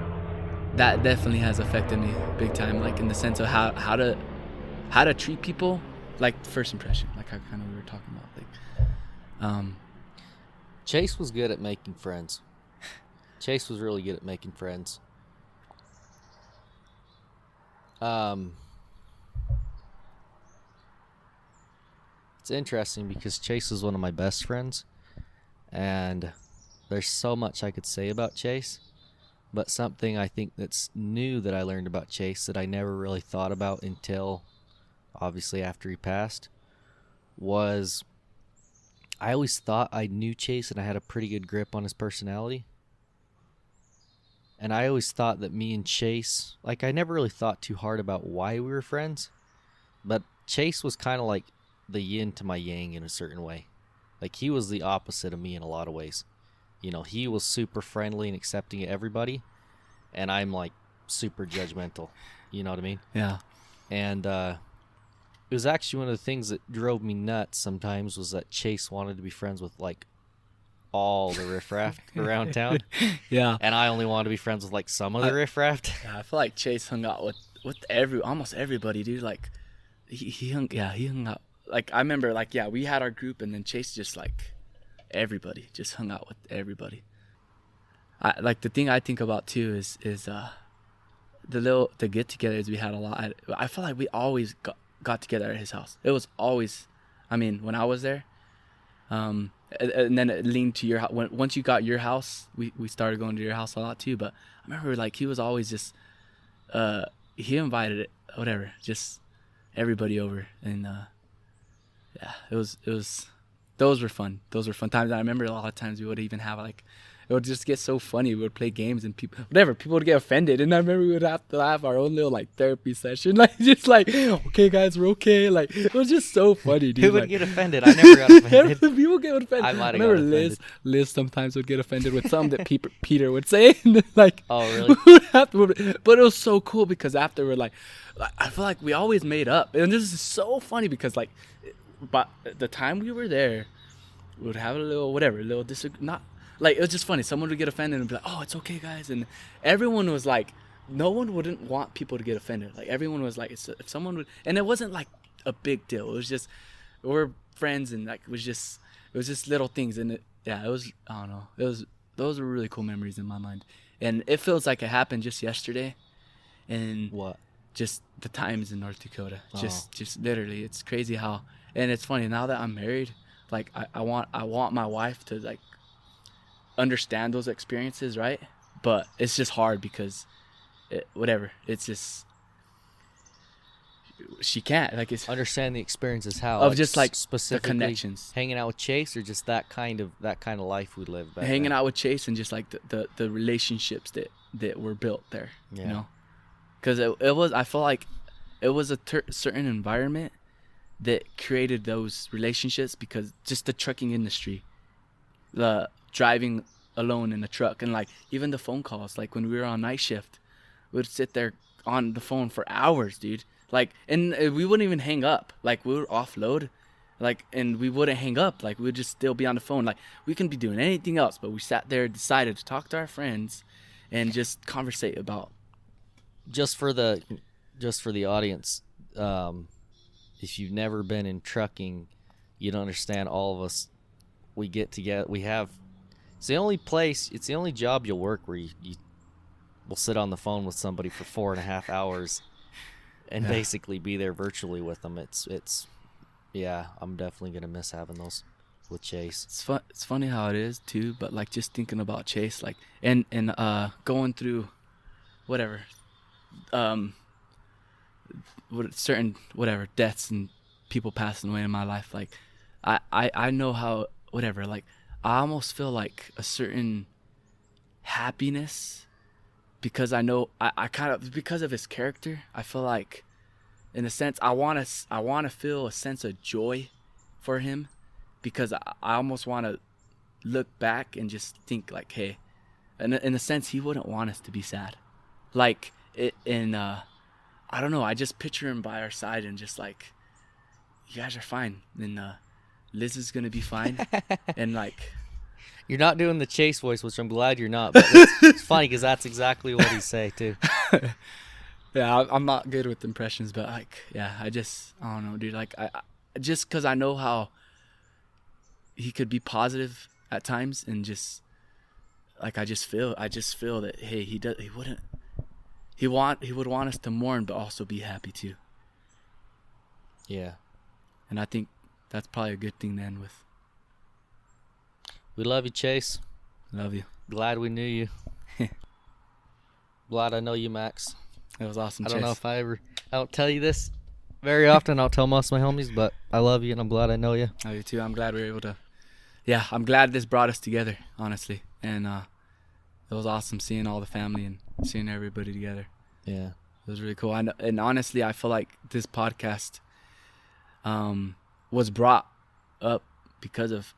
definitely has affected me big time, like in the sense of how to treat people, like first impression, like how kind of we were talking about, like Chase was good at making friends. Chase was really good at making friends. It's interesting because Chase is one of my best friends, and there's so much I could say about Chase, but something I think that's new that I learned about Chase that I never really thought about until obviously after he passed was I always thought I knew Chase and I had a pretty good grip on his personality. And I always thought that me and Chase, like I never really thought too hard about why we were friends, but Chase was kind of like the yin to my yang in a certain way. Like he was the opposite of me in a lot of ways. He was super friendly and accepting of everybody, and I'm like super judgmental. You know what I mean? yeah. And it was actually one of the things that drove me nuts sometimes was that Chase wanted to be friends with like all the riffraff around town. Yeah. And I only wanted to be friends with like some of the riffraff. Yeah, I feel like Chase hung out with almost everybody, dude. Like he hung out. Like I remember, like we had our group, and then Chase just like everybody just hung out with everybody. I like the thing I think about too is the get-togethers we had a lot. I feel like we always got together at his house. It was always, I mean, when I was there, and then it leaned to your house. Once you got your house, we started going to your house a lot too. But I remember like he was always just he invited whatever, just everybody over, and yeah, it was those were fun times. I remember a lot of times we would even have like, it would just get so funny. We would play games and people would get offended, and I remember we would have to have our own little like therapy session, like just like, okay guys, we're okay. Like it was just so funny, dude. Who would like, get offended? I never got offended. People get offended. I might have remember got offended. Liz sometimes would get offended with something that Peter would say, and then, like, Oh really? we would have to, but it was so cool because after we're like I feel like we always made up, and this is so funny because like, but the time we were there, we would have a little not. Like, it was just funny. Someone would get offended and be like, oh, it's okay, guys. And everyone was like, no one wouldn't want people to get offended. Like, everyone was like, if someone would, and it wasn't like a big deal. It was just, we're friends, and like, it was just little things. And it was, I don't know. Those were really cool memories in my mind. And it feels like it happened just yesterday. And What? just the times in North Dakota. Oh. Just literally, it's crazy how, and it's funny now that I'm married, like, I want my wife to like, understand those experiences, right? But it's just hard because it's just she can't, like, it's Understand the experiences how of just like the specifically connections, hanging out with Chase, or just that kind of life we live back hanging then? out with Chase, and just like the relationships that were built there. Yeah. You know, because it was, I feel like it was a certain environment that created those relationships, because just the trucking industry, the driving alone in the truck, and like even the phone calls, like when we were on night shift, we'd sit there on the phone for hours, dude. Like, and we wouldn't even hang up. Like, we would offload, like, and we wouldn't hang up. Like, we'd just still be on the phone. Like, we can be doing anything else, but we sat there, decided to talk to our friends and just conversate about. Just for the audience, if you've never been in trucking, you don't understand. All of us, we get together. It's the only job you'll work where you will sit on the phone with somebody for 4.5 hours and basically be there virtually with them. It's Yeah, I'm definitely gonna miss having those with Chase. It's funny how it is too, but like just thinking about Chase, like and going through whatever, certain whatever deaths and people passing away in my life. Like I know how whatever. Like I almost feel like a certain happiness because I know I kind of because of his character. I feel like in a sense I want to feel a sense of joy for him because I almost want to look back and just think like, hey, in a sense he wouldn't want us to be sad, like it in I don't know, I just picture him by our side and just like, you guys are fine and Liz is gonna be fine and like You're not doing the Chase voice, which I'm glad you're not, but it's funny because that's exactly what he say too. yeah, I'm not good with impressions, but like yeah, I don't know, dude, like I just because I know how he could be positive at times and just like I just feel that hey, he would want us to mourn but also be happy too. Yeah. And I think that's probably a good thing to end with. We love you, Chase. Love you. Glad we knew you. Glad I know you, Max. It was awesome, I Chase. don't know if I don't tell you this very often. I'll tell most of my homies, but I love you and I'm glad I know you. Love you too. I'm glad we were able to. Yeah, I'm glad this brought us together, honestly. And it was awesome seeing all the family and seeing everybody together. Yeah. It was really cool. And honestly, I feel like this podcast was brought up because of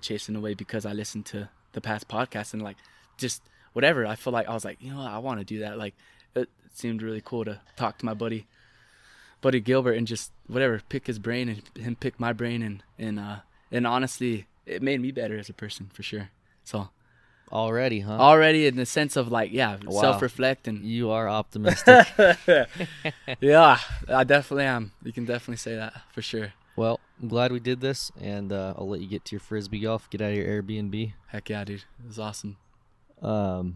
Chase in a way, because I listened to the past podcasts and like just whatever. I feel like I was like, you know, I want to do that. Like it seemed really cool to talk to my buddy Gilbert and just whatever, pick his brain and him pick my brain and honestly, it made me better as a person for sure. So already in the sense of like, yeah, wow. Self-reflect and You are optimistic. yeah, I definitely am. You can definitely say that for sure. Well, I'm glad we did this, and I'll let you get to your Frisbee golf. Get out of your Airbnb. Heck yeah, dude. It was awesome. Do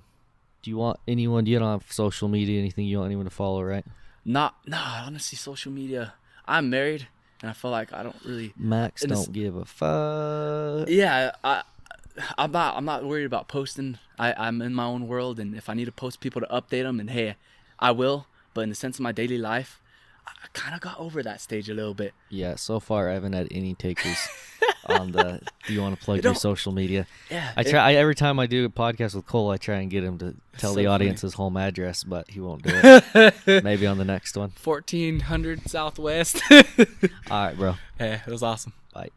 you want anyone? You don't have social media, anything you want anyone to follow, right? Honestly, social media. I'm married, and I feel like I don't really. Max don't give a fuck. Yeah, I'm not worried about posting. I'm in my own world, and if I need to post people to update them, and hey, I will. But in the sense of my daily life, I kind of got over that stage a little bit. Yeah, so far I haven't had any takers on the do you want to plug your social media. Yeah. Every time I do a podcast with Cole, I try and get him to tell the audience his home address, but he won't do it. Maybe on the next one. 1400 Southwest. All right, bro. Hey, it was awesome. Bye.